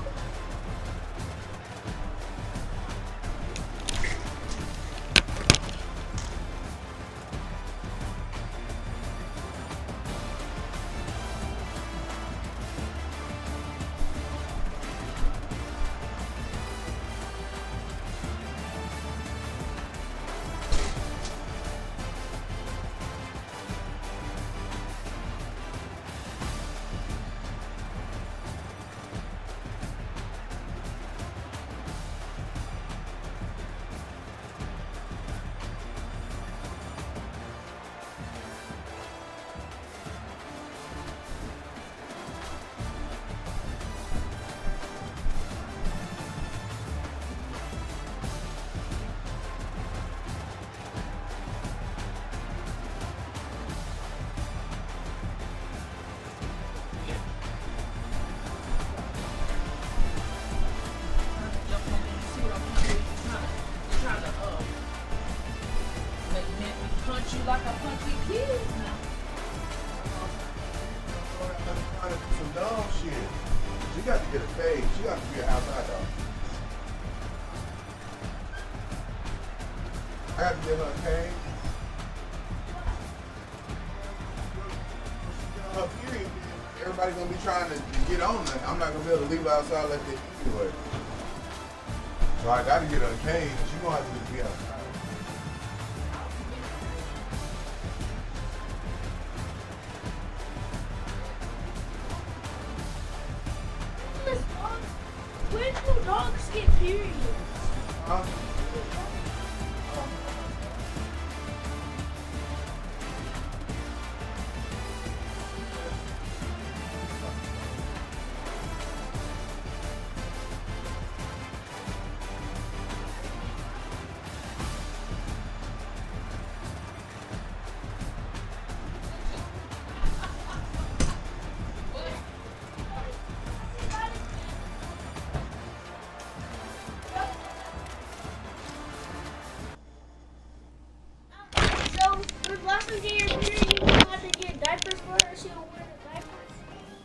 Punch you like a punchy kid. Some dumb shit. She got to get a fade. She got to be an outside dog. I got to get her a cane. Her period, everybody gonna be trying to get on her. I'm not gonna be able to leave her outside like that anyway. So I got to get her a cane. She gonna have to just be outside. When do dogs get periods? Huh?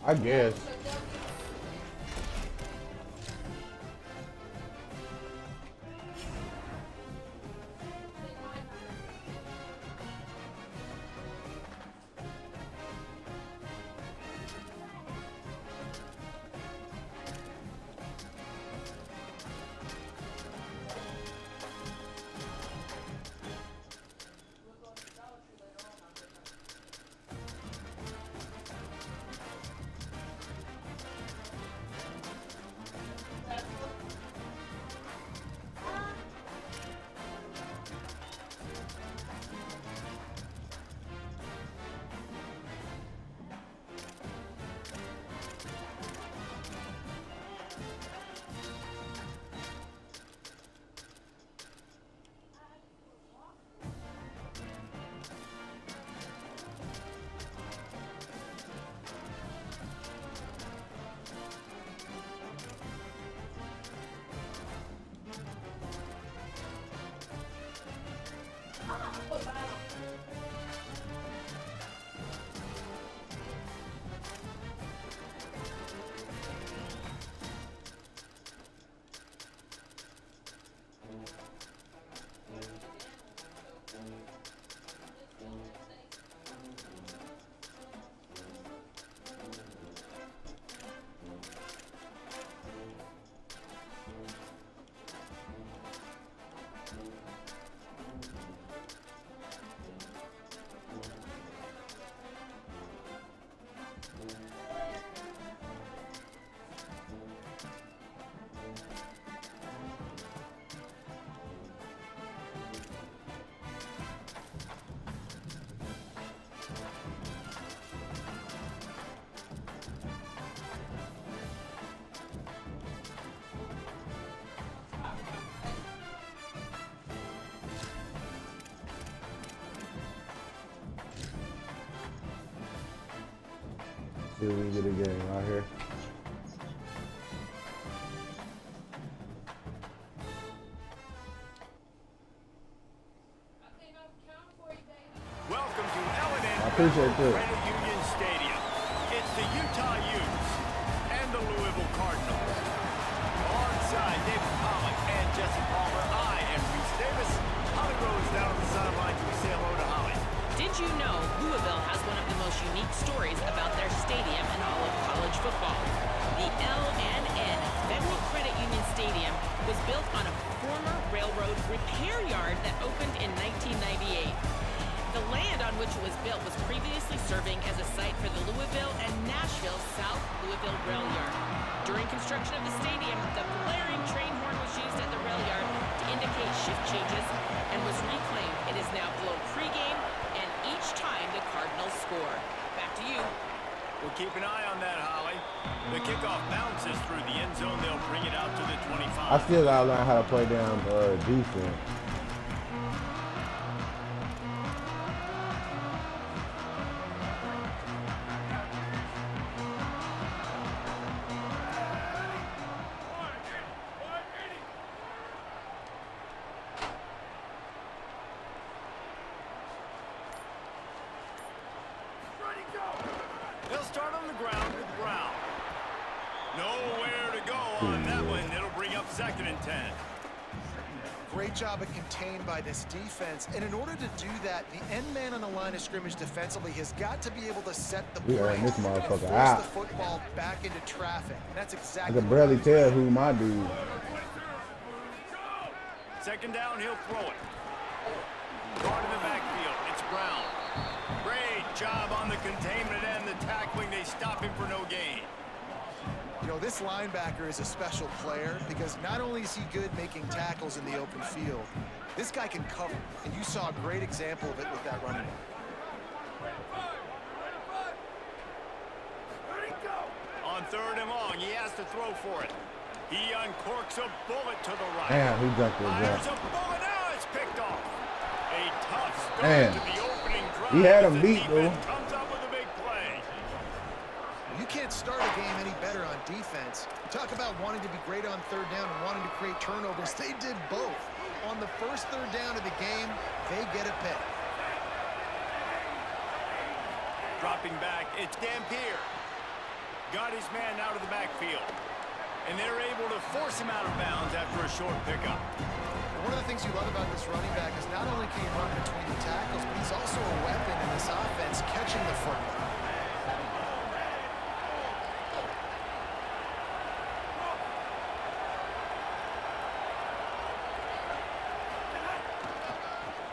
I guess. See if we can get a game out here. Welcome to L&N I appreciate that. Credit Union Stadium. It's the Utah Utes and the Louisville Cardinals. Alongside David Pollock and Jesse Palmer, I am Reese Davis. Holly Rose down on the sidelines. We say hello to Holly. Did you know Louisville has one of the most unique stories about their stadium in all of college football? The L&N Federal Credit Union Stadium was built on a former railroad repair yard that opened in 1998. The land on which it was built was previously serving as a site for the Louisville and Nashville South Louisville Rail Yard. During construction of the stadium, the blaring train horn was used at the rail yard to indicate shift changes and was reclaimed. It is now blown pregame and each time the Cardinals score. Back to you. We'll keep an eye on that, Holly. The kickoff bounces through the end zone. They'll bring it out to the 25. I still gotta learn how to play down defense. They'll start on the ground with Brown. Nowhere to go on that one. It'll bring up 2nd and 10. Great job of contained by this defense. And in order to do that, the end man on the line of scrimmage defensively has got to be able to set the We play ran this and motherfucker force out. the football back into traffic. And that's I exactly can barely tell who my dude. 2nd down, he'll throw it. Guard in the backfield. It's Brown. Great job on the containment and the tackling. They stop him for no gain. You know, this linebacker is a special player because not only is he good making tackles in the open field, this guy can cover. And you saw a great example of it with that running back. On 3rd and long, he has to throw for it. He uncorks a bullet to the right. Damn, he jumped the Fires jump. a bullet. Now it's picked off. A tough start Damn. to the opening drive. He had as him the beat, though. defense comes up with a big play. You can't start a game any better on defense. Talk about wanting to be great on 3rd down and wanting to create turnovers. They did both. On the first 3rd down of the game, they get a pick. Dropping back, it's Dampier. Got his man out of the backfield. And they're able to force him out of bounds after a short pickup. One of the things you love about this running back is not only can he run between the tackles, but he's also a weapon in this offense, catching the football.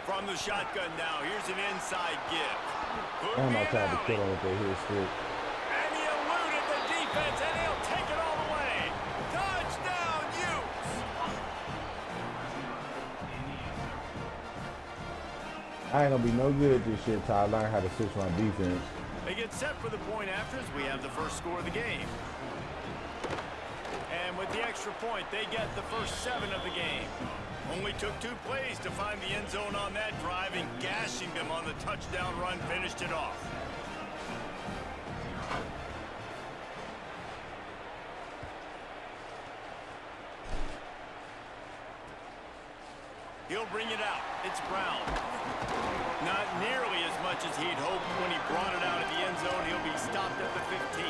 From the shotgun now, here's an inside give. Could Damn, be I an tried to alley. kill him with that hit stick. And he eluded the defense, and he'll take it all the way. Touchdown, Utes! I ain't gonna be no good at this shit till I learn how to switch my defense. They get set for the point afters. We have the first score of the game. And with the extra point, they get the first 7 of the game. Only took 2 plays to find the end zone on that drive, and gashing them on the touchdown run finished it off. He'll bring it out. It's Brown. Not nearly as much as he'd hoped when he brought it out of the end zone. He'll be stopped at the 15.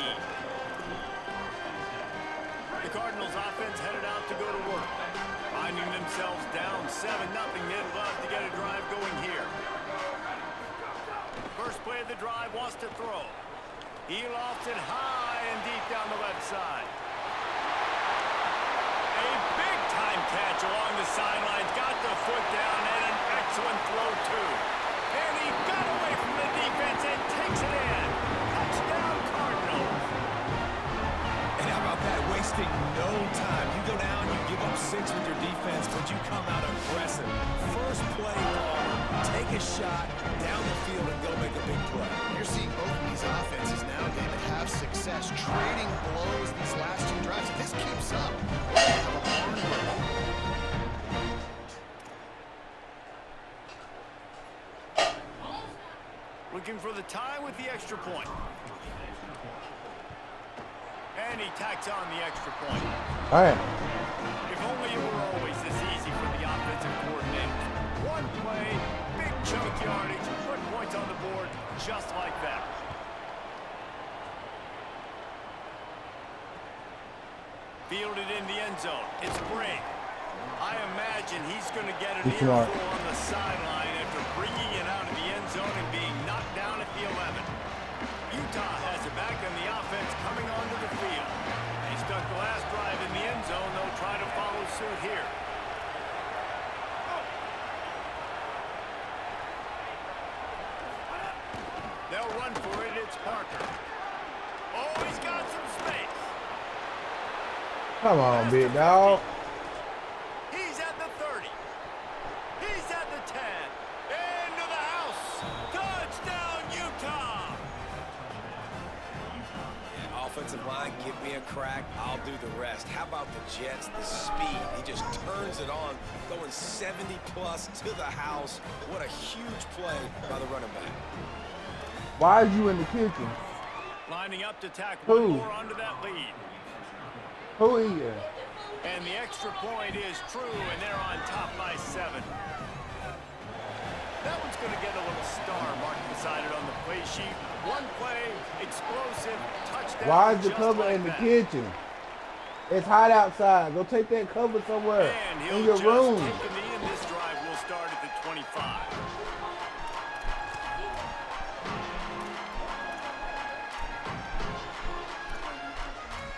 The Cardinals offense headed out to go to work. Finding themselves down 7-0, they'd love to get a drive going here. First play of the drive, wants to throw. He lofts it high and deep down the left side. A big-time catch along the sidelines, got the foot down, and an excellent throw, too. And he got away from the defense and takes it in. Touchdown, Cardinals. And how about that? Wasting no time. You go down, you give up 6 with your defense, but you come out aggressive. First play, take a shot down the field and go make a big play. You're seeing both of these offenses now, David, have success trading blows these last 2 drives. If this keeps up, we'll have a long road. Looking for the tie with the extra point. And he tacks on the extra point. All right. If only it were always this easy for the offensive coordinators. One play, big chunk yardage, put points on the board just like that. Fielded in the end zone. It's Bray. I imagine he's going to get an earful on the sideline after bringing it out of the end zone and being knocked down at the 11. Utah has it back and the offense coming onto the field. They stuck the last drive in the end zone. They'll try to follow suit here. They'll run for it. It's Parker. Oh, he's got some space. Come on, big dog. He's at the 30. He's at the 10. Into the house. Touchdown, Utah. Yeah, offensive line, give me a crack. I'll do the rest. How about the Jets? The speed. He just turns it on, going 70-plus to the house. What a huge play by the running back. Why is you in the kitchen? Lining up to tack Who? one more onto that lead. Who eating? And the extra point is true, and they're on top by 7. That one's going to get a little star mark beside it on the play sheet. One play, explosive, touchdown. Why is the just cover like in the that. kitchen? It's hot outside. Go take that cover somewhere And in he'll your just room. take the knee, and this drive will start at the 25.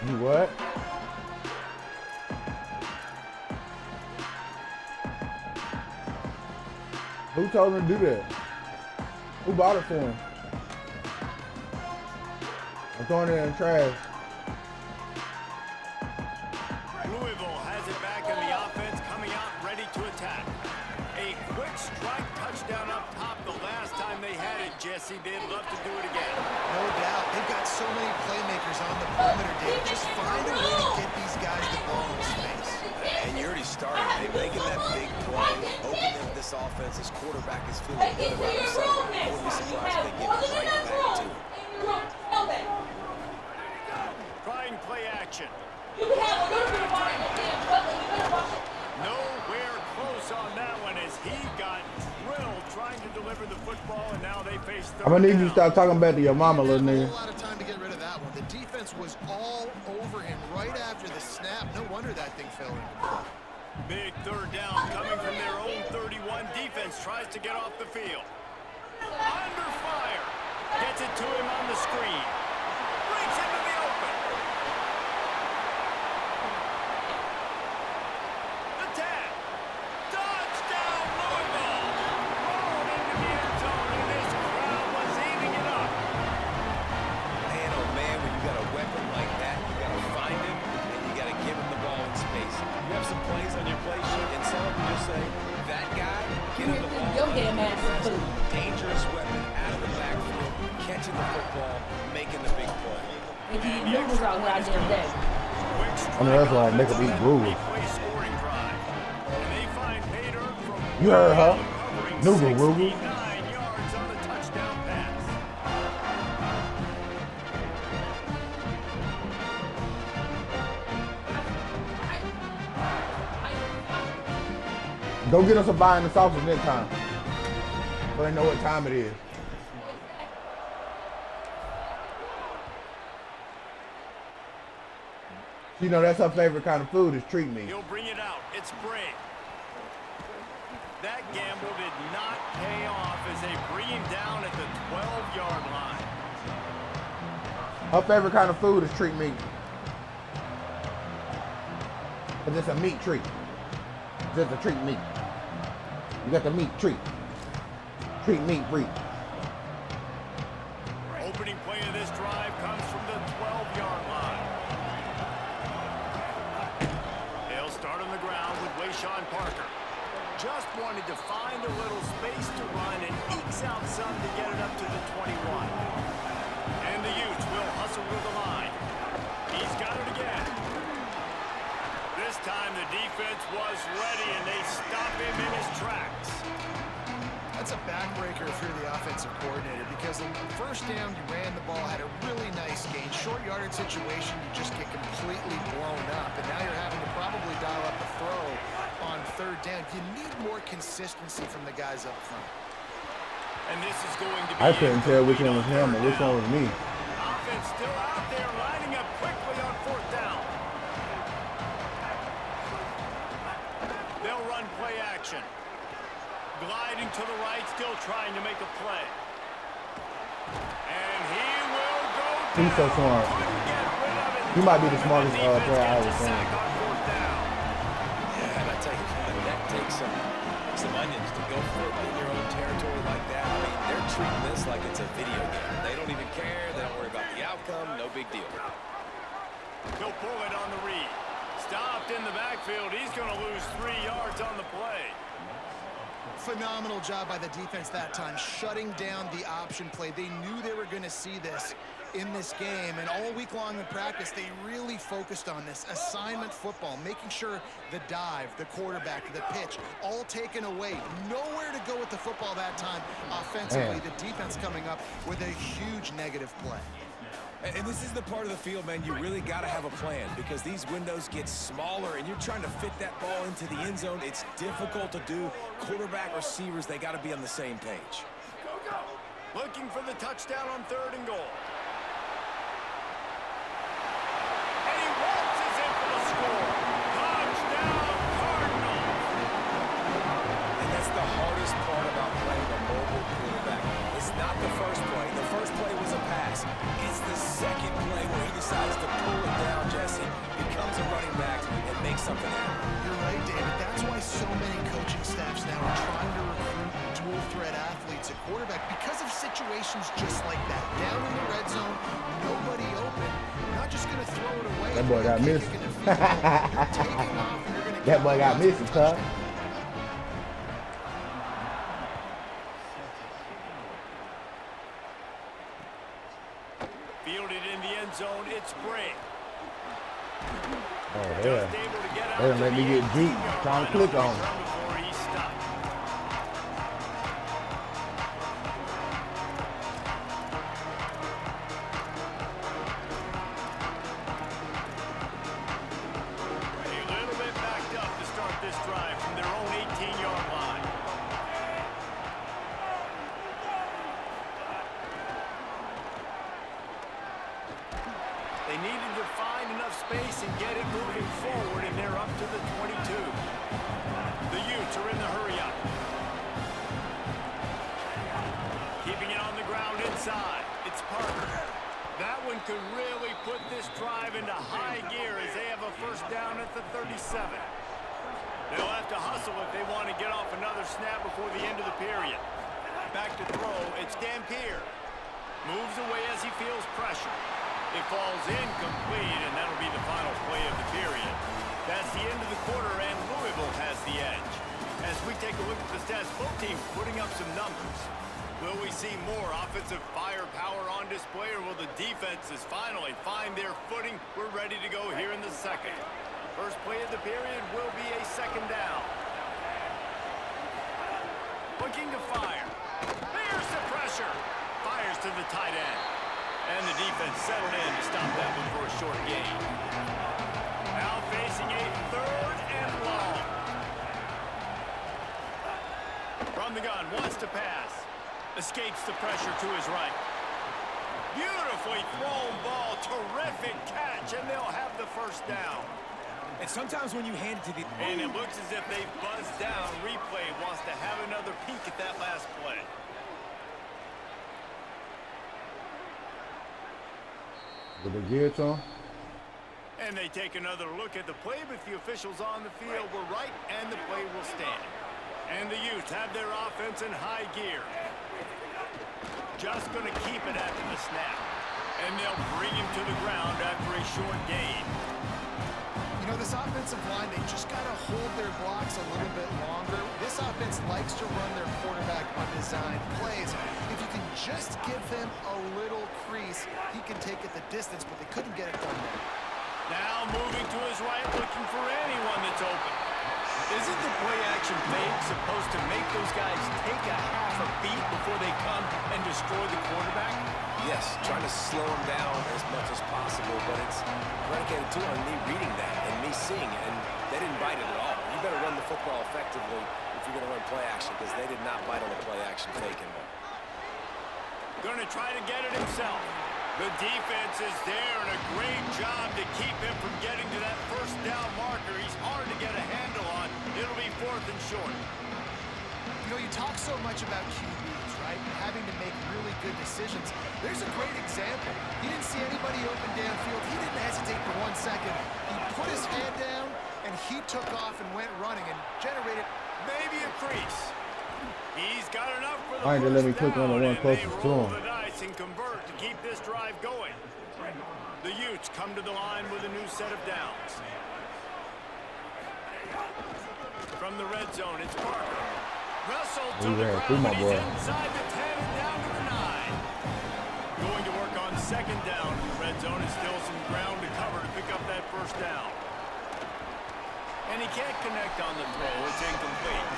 You what? Who told him to do that? Who bought it for him? I'm throwing it in the trash. Louisville has it back, and the offense coming out ready to attack. A quick strike touchdown up top the last time they had it, Jesse. They'd love to do it again. No doubt. They've got so many playmakers on the perimeter, Dave. Just find a way to get these guys the ball in space. And you already started. They're making that big play, opening up this offense. This quarterback is feeling good about himself. I wouldn't be surprised if they give it right back to him. Trying play action. Nowhere close on that one as he got drilled trying to deliver the football, and now they face third I'm gonna need you to down. start talking back to your mama, little Didn't nigga. have a whole lot of time to get rid of that one. The defense was all over him right after the snap. No wonder that thing fell in. Big third down coming from their own 31. Defense tries to get off the field. Under fire. Gets it to him on the screen. Breaks into the open. The 10. Touchdown, Louisville. Rolled into the end zone, and this crowd was eating it up. Man, oh man, when you got a weapon like that, you got to find him, and you got to give him the ball in space. You have some plays on your play sheet, and some of them just say, that guy, get him the ball. Your damn ass is food. Dangerous weapon out of the backfield, catching the football, making the big play. If you noodles out here, I damn day. I know that's why I make them eat noodles. You heard her. Noodle, Rugal. 9 yards on the touchdown pass. Go get us a bite in the sausage next time. So they know what time it is. You know that's her favorite kind of food is treat meat. He'll bring it out. It's Bray. That gamble did not pay off as they bring him down at the 12-yard line. Her favorite kind of food is treat meat. But it's a meat treat. It's just a treat meat. You got the meat treat. Treat meat free. Opening play of this drive comes from the 12-yard line. They'll start on the ground with Wayshawn Parker. Just wanted to find a little space to run and ekes out some to get it up to the 21. And the Utes will hustle to the line. He's got it again. This time the defense was ready and they stop him in his tracks. I That's a backbreaker if you're the offensive coordinator, because the first down you ran the ball, had a really nice gain. Short yardage situation, you just get completely blown up, and now you're having to probably dial up a throw on third down. You need more consistency from the guys up front. And this is going to be I couldn't tell which one was him or which one was me. Offense still out there, lining up quickly on fourth down. They'll run play action. Gliding to the right, still trying to make a play. And he will go down. He's so smart. He might be the smartest player I ever seen. Yeah, and I tell you, that takes some onions to go for it in your own territory like that. I mean, they're treating this like it's a video game. They don't even care. They don't worry about the outcome. No big deal. He'll pull it on the read. Stopped in the backfield. He's going to lose 3 yards on the play. Phenomenal job by the defense that time, shutting down the option play. They knew they were going to see this in this game, and all week long in practice, they really focused on this. Assignment football, making sure the dive, the quarterback, the pitch, all taken away. Nowhere to go with the football that time offensively. The defense coming up with a huge negative play. And this is the part of the field, man, you really got to have a plan, because these windows get smaller and you're trying to fit that ball into the end zone. It's difficult to do. Quarterback, receivers, they got to be on the same page. Looking for the touchdown on 3rd and goal. And he waltzes in for the score. Touchdown, Cardinals. And that's the hardest part about playing a mobile quarterback. It's not the first play. The first play was a pass. It's the second play where he decides to pull it down, Jesse, becomes a running back, and makes something happen. You're right, David. That's why so many coaching staffs now are trying to recruit dual threat athletes at quarterback, because of situations just like that. Down in the red zone, nobody open. You're not just going to throw it away. That boy got missed. That boy got missed, huh? Fielded in the end zone, it's Bray. Oh, yeah. They don't let me get deep. Trying to click on him. Before he stopped. A little bit backed up to start this drive from their own 18-yard line. They needed to find enough space and get it moving forward, and they're up to the 22. The Utes are in the hurry-up. Keeping it on the ground inside. It's Parker. That one could really put this drive into high gear as they have a first down at the 37. They'll have to hustle if they want to get off another snap before the end of the period. Back to throw. It's Dampier. Moves away as he feels pressure. It falls incomplete, and that'll be the final play of the period. That's the end of the quarter, and Louisville has the edge. As we take a look at the stats, both teams putting up some numbers. Will we see more offensive firepower on display, or will the defenses finally find their footing? We're ready to go here in the second. First play of the period will be a second down. Looking to fire. There's the pressure. Fires to the tight end. And the defense settled in to stop that one for a short gain. Now facing a 3rd and long. From the gun, wants to pass. Escapes the pressure to his right. Beautifully thrown ball. Terrific catch, and they'll have the first down. And sometimes when you hand it to the... And it looks as if they buzzed down. Replay wants to have another peek at that last play. With the gear to him. And they take another look at the play, but the officials on the field were right, and the play will stand. And the Utes have their offense in high gear. Just going to keep it after the snap. And they'll bring him to the ground after a short gain. You know, this offensive line, they just got to hold their blocks a little bit longer. This offense likes to run their quarterback on design plays. If you can just give him a little crease, he can take it the distance, but they couldn't get it done there. Now moving to his right, looking for anyone that's open. Isn't the play-action fake supposed to make those guys take a half a before they come and destroy the quarterback? Yes, trying to slow him down as much as possible, but it's predicated too on me reading that and me seeing it, and they didn't bite it at all. You better run the football effectively if you're going to run play action, because they did not bite on the play action faking one. Going to try to get it himself. The defense is there, and a great job to keep him from getting to that first down marker. He's hard to get a handle on. It'll be 4th and short. You know, you talk so much about QBs, right? Having to make really good decisions. There's a great example. He didn't see anybody open downfield. He didn't hesitate for 1 second. He put his head down, and he took off and went running and generated maybe a crease. He's got enough for the All right, they let me click on the one and closest they to roll him. the dice and convert to keep this drive going. The Utes come to the line with a new set of downs. From the red zone, it's Parker. Russell to the ran through ground, my he's boy. inside the 10 and down to the 9. Going to work on 2nd down in the red zone. Is still some ground to cover to pick up that first down. And he can't connect on the throw. It's incomplete.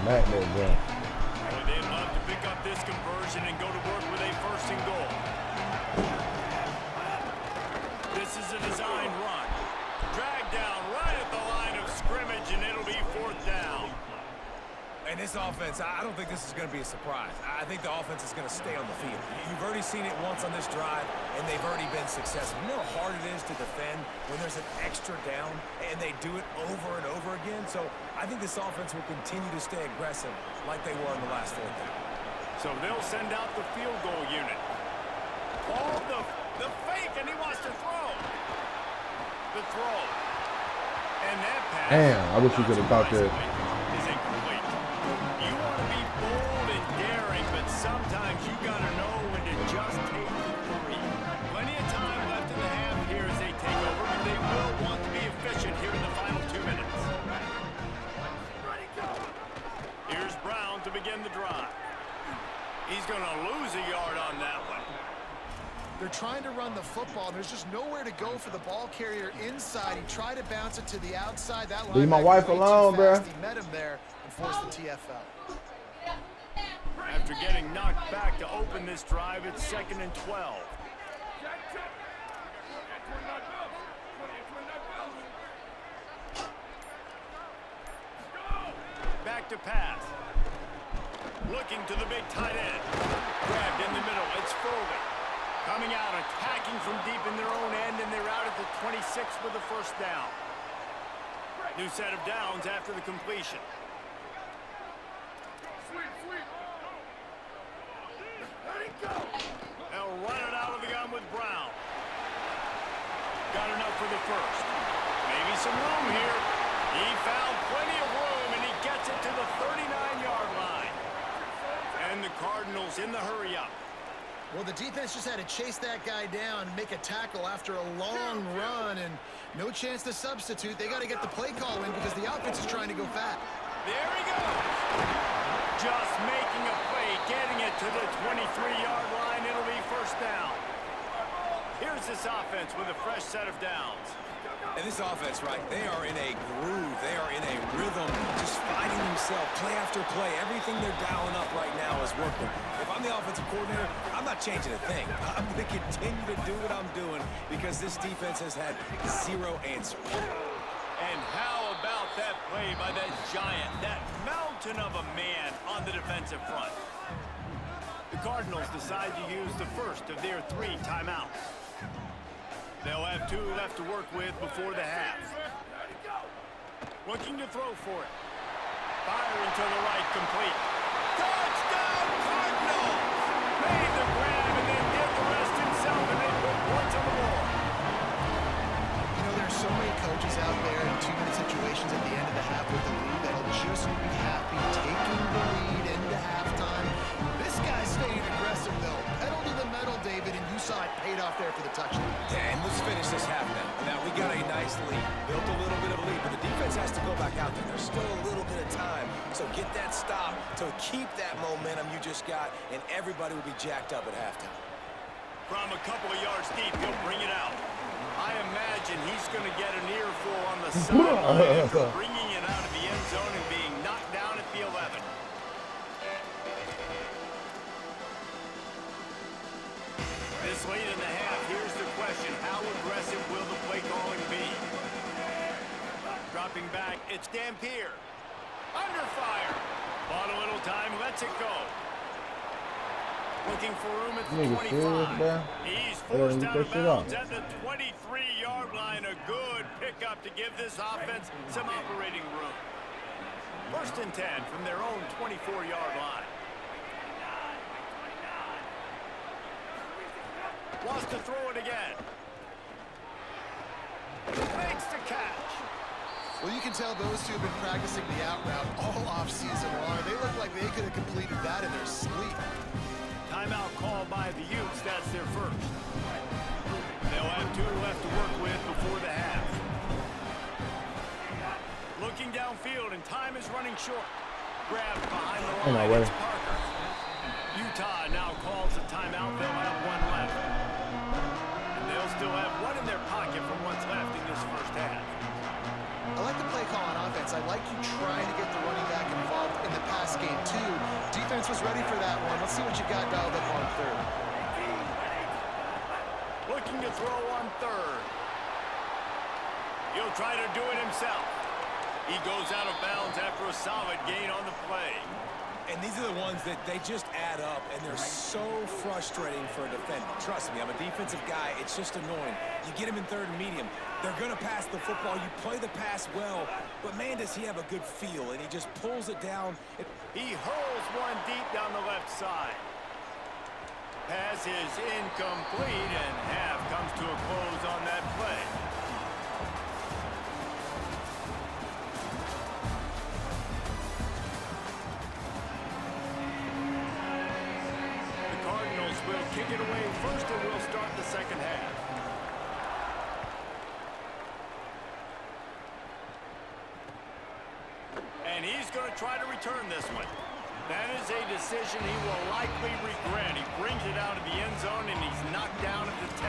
Matt that gun. Boy, they'd love to pick up this conversion and go to work with a 1st and goal. This is a designed run. Drag down right at the line of scrimmage, and it'll be 4th down. And this offense, I don't think this is going to be a surprise. I think the offense is going to stay on the field. You've already seen it once on this drive, and they've already been successful. You know how hard it is to defend when there's an extra down, and they do it over and over again? So I think this offense will continue to stay aggressive like they were in the last 4th down. So they'll send out the field goal unit. Ball the fake, and he wants to throw. The throw. And that pass. Damn, I wish you could have caught that. Is incomplete. You want to be bold and daring, but sometimes you got to know when to just take the 3. Plenty of time left in the half here as they take over, but they will want to be efficient here in the final 2 minutes. Here's Brown to begin the drive. He's going to lose a yard on that one. They're trying to run the football. There's just nowhere to go for the ball carrier inside. He tried to bounce it to the outside. That Leave my wife alone, bruh. He met him there and forced the TFL. After getting knocked back to open this drive, it's 2nd and 12. Back to pass. Looking to the big tight end. Grabbed in the middle. It's Foley. Coming out, attacking from deep in their own end, and they're out at the 26 for the 1st down. New set of downs after the completion. They'll run it out of the gun with Brown. Got enough for the 1st. Maybe some room here. He found plenty of room, and he gets it to the 39-yard line. And the Cardinals in the hurry-up. Well, the defense just had to chase that guy down and make a tackle after a long run, and no chance to substitute. They got to get the play call in because the offense is trying to go fat. There he goes. Just making a play, getting it to the 23-yard line. It'll be 1st down. Here's this offense with a fresh set of downs. And this offense, right, they are in a groove. They are in a rhythm, just finding themselves play after play. Everything they're dialing up right now is working. If I'm the offensive coordinator, I'm not changing a thing. I'm going to continue to do what I'm doing because this defense has had 0 answers. And how about that play by that giant, that mountain of a man on the defensive front? The Cardinals decide to use the first of their 3 timeouts. They'll have 2 left to work with before the half. Looking to throw for it. Firing to the right, complete. Touchdown, Cardinals! Made the grab and then did the rest himself, and they put points on the board. You know, there's so many coaches out there in 2-minute situations at the end of the half with the lead that'll just be happy taking the lead into halftime. This guy's staying aggressive, though. Pedal to the metal, David, and you saw it paid off there for the touchdown. Yeah, and let's finish this half now. Now, we got a nice lead. Built a little bit of a lead, but the defense has to go back out there. There's still a little bit of time. So get that stop to keep that momentum you just got, and everybody will be jacked up at halftime. From a couple of yards deep, he'll bring it out. I imagine he's going to get an earful on the sideline after bringing it out of the end zone and being knocked down at the 11. question, how aggressive will the play calling be? Dropping back, it's Dampier. Under fire. Bought a little time, lets it go. Looking for room at the Nigga 25. serious, bro? He's They don't forced get out that of shit bounds off. at the 23-yard line. A good pickup to give this offense some operating room. 1st and 10 from their own 24-yard line. Wants to throw it again. Makes the catch. Well, you can tell those two have been practicing the out route all offseason long. They look like they could have completed that in their sleep. Timeout called by the Utes. That's their first. They'll have 2 left to work with before the half. Looking downfield, and time is running short. Grabbed behind the line. It's Parker. Utah now calls a timeout. They'll have 1 left. And they'll still have 1 in their pocket from what's left in this first half. I like the play call on offense. I like you trying to get the running back involved in the pass game, too. Defense was ready for that one. Let's see what you got dialed up on 3rd. Looking to throw on 3rd. He'll try to do it himself. He goes out of bounds after a solid gain on the play. And these are the ones that they just add up, and they're so frustrating for a defender. Trust me, I'm a defensive guy. It's just annoying. You get him in 3rd and medium. They're going to pass the football. You play the pass well, but, man, does he have a good feel, and he just pulls it down. He hurls one deep down the left side. Pass is incomplete, and half comes to a close on that play. Will kick it away first, and we'll start the second half. And he's going to try to return this one. That is a decision he will likely regret. He brings it out of the end zone, and he's knocked down at the 10.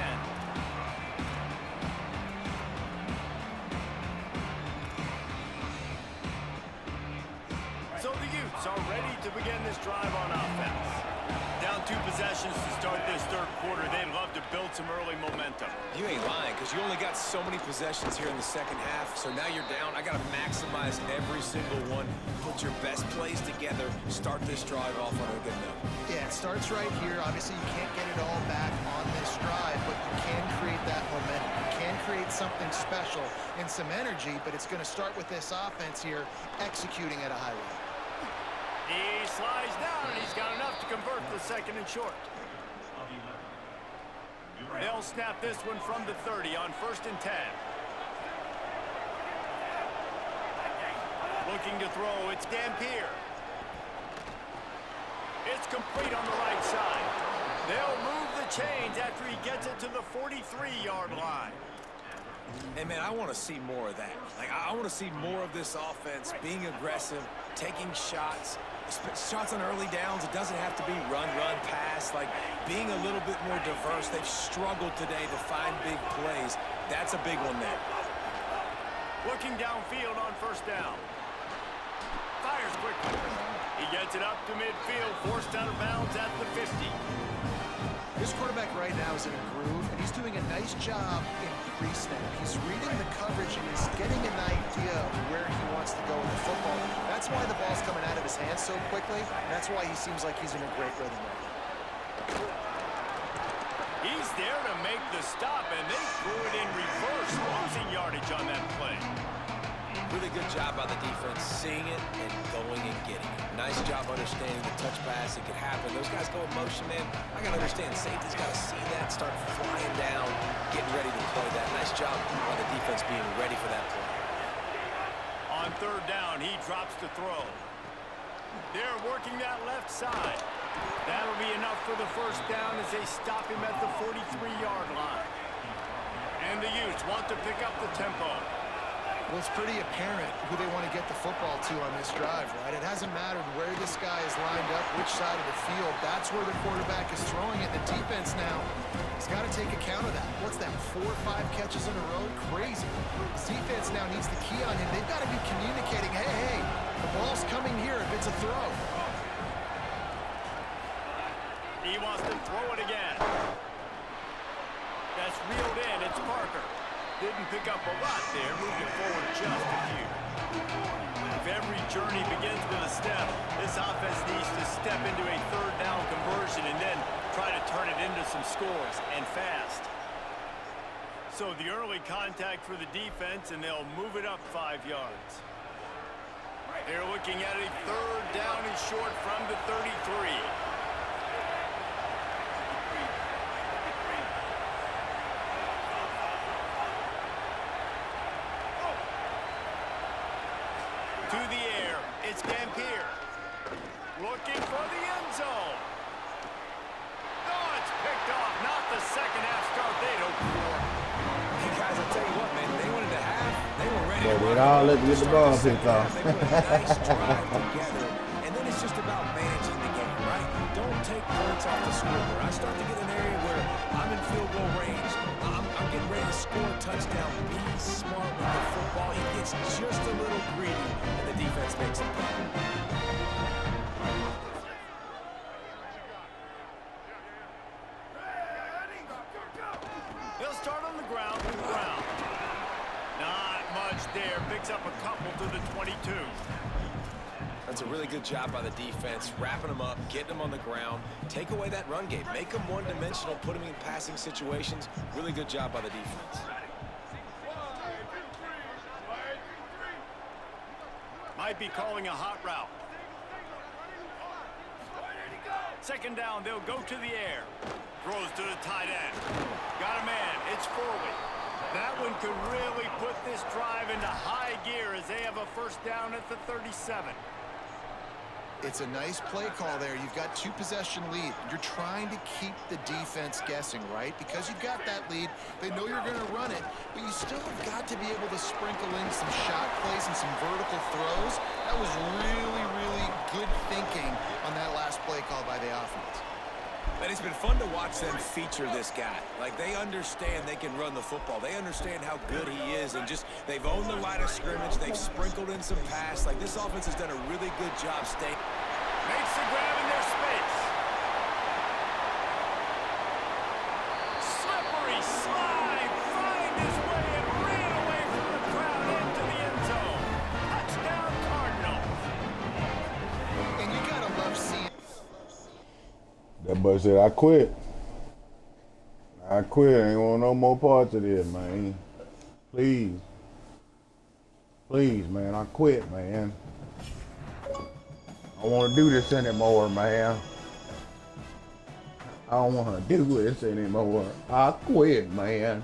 So the Utes are ready to begin this drive on offense. Down 2 possessions to start this 3rd quarter. They'd love to build some early momentum. You ain't lying, because you only got so many possessions here in the second half, so now you're down. I got to maximize every single one. Put your best plays together. Start this drive off on a good note. Yeah, it starts right here. Obviously, you can't get it all back on this drive, but you can create that momentum. You can create something special and some energy, but it's going to start with this offense here executing at a high level. He slides down, and he's got enough to convert the 2nd and short. They'll snap this one from the 30 on 1st and 10. Looking to throw, it's Dampier. It's complete on the right side. They'll move the chains after he gets it to the 43-yard line. Hey, man, I want to see more of that. Like, I want to see more of this offense being aggressive, taking shots on early downs. It doesn't have to be run, pass. Like, being a little bit more diverse. They've struggled today to find big plays. That's a big one there. Looking downfield on 1st down. Fires quickly. He gets it up to midfield, forced out of bounds at the 50. This quarterback right now is in a groove, and he's doing a nice job in pre-snap. He's reading the coverage, and he's getting an idea of where he wants to go with the football. That's why the ball's coming out of his hands so quickly, and that's why he seems like he's in a great rhythm right now. He's there to make the stop, and they threw it in reverse, losing yardage on that play. Really good job by the defense, seeing it and going and getting it. Nice job understanding the touch pass. It could happen. Those guys go in motion, man. I got to understand. Safety's got to see that, start flying down, getting ready to play that. Nice job by the defense being ready for that play. On 3rd down, he drops to throw. They're working that left side. That'll be enough for the 1st down as they stop him at the 43-yard line. And the Utes want to pick up the tempo. Well, it's pretty apparent who they want to get the football to on this drive, right? It hasn't mattered where this guy is lined up, which side of the field. That's where the quarterback is throwing it. The defense now has got to take account of that. What's that, 4 or 5 catches in a row? Crazy. The defense now needs the key on him. They've got to be communicating, hey, the ball's coming here if it's a throw. He wants to throw it again. That press reeled in. It's Parker. Didn't pick up a lot there. Moved it forward just a few. If every journey begins with a step, this offense needs to step into a third down conversion and then try to turn it into some scores, and fast. So the early contact for the defense, and they'll move it up 5 yards. They're looking at a third down and short from the 33. To the air, it's Gampier. Looking for the end zone. Oh, it's picked off. Not the second half start they'd hoped for. Hey guys, I'll tell you what, man, they wanted to have, they were ready But to it run. all let get the ball picked off. They put a nice drive together, and then it's just about managing the game, right? Don't take points off the scoreboard. I start to get an area where I'm in field goal range. I'm getting ready to score a touchdown. Be smart with the football. He gets just a little greedy, and the defense makes him pay. They'll start on the ground with Brown. Not much there. Picks up a couple to the 22. That's a really good job by the defense, wrapping them up, getting them on the ground. Take away that run game. Make them one-dimensional, put them in passing situations. Really good job by the defense. Might be calling a hot route. Second down, they'll go to the air. Throws to the tight end. Got a man. It's Foley. That one could really put this drive into high gear as they have a first down at the 37. It's a nice play call there. You've got 2-possession lead. You're trying to keep the defense guessing, right? Because you've got that lead, they know you're going to run it, but you still have got to be able to sprinkle in some shot plays and some vertical throws. That was really, really good thinking on that last play call by the offense. And it's been fun to watch them feature this guy. Like, they understand they can run the football. They understand how good he is, and just they've owned the line of scrimmage. They've sprinkled in some pass. Like, this offense has done a really good job staying. Makes the grab in their space. Slippery slide. Find his way and ran away from the crowd into the end zone. Touchdown, Cardinals. And you got to love seeing. That boy said, I quit. I quit. I ain't want no more parts of this, man. Please. Please, man. I quit, man. I don't want to do this anymore, man. I don't want to do this anymore. I quit, man.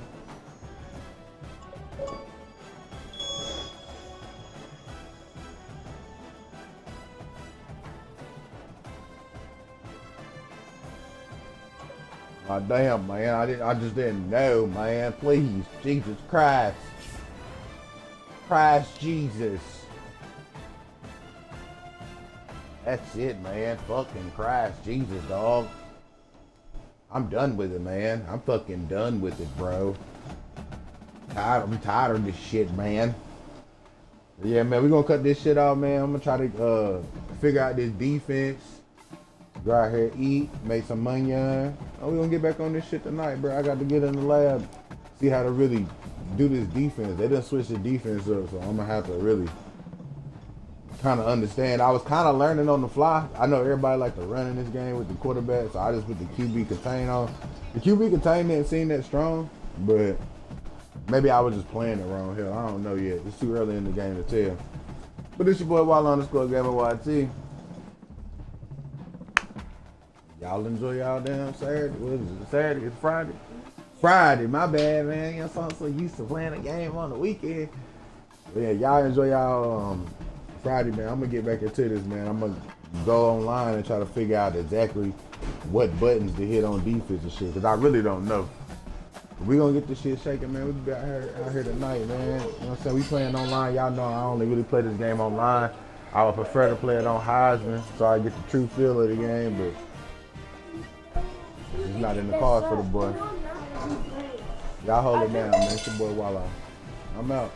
God damn, man. I just didn't know, man. Please. Jesus Christ. Christ Jesus. That's it, man. Fucking Christ Jesus, dog. I'm done with it, man. I'm fucking done with it, bro. I'm tired of this shit, man. Yeah, man. We're gonna cut this shit off, man. I'm gonna try to figure out this defense. Go out here, eat, make some money on. Oh, we're gonna get back on this shit tonight, bro. I got to get in the lab, see how to really do this defense. They done switched the defense up, so I'm gonna have to really kind of understand. I was kind of learning on the fly. I know everybody like to run in this game with the quarterback, so I just put the QB contain on. The QB contain didn't seem that strong, but maybe I was just playing it wrong here. I don't know yet. It's too early in the game to tell. But it's your boy Wild_Gamer YT. Y'all enjoy y'all damn Saturday. What is it? Saturday? It's Friday? Friday, my bad, man. You know, I'm so used to playing a game on the weekend. But yeah, y'all enjoy y'all Friday, man. I'm gonna get back into this, man. I'm gonna go online and try to figure out exactly what buttons to hit on defense and shit, because I really don't know. But we gonna get this shit shaking, man. We'll be out here tonight, man. You know what I'm saying? We playing online. Y'all know I only really play this game online. I would prefer to play it on Heisman so I get the true feel of the game, but it's not in the cards for the boy. Y'all hold it down, man. It's your boy Walla. I'm out.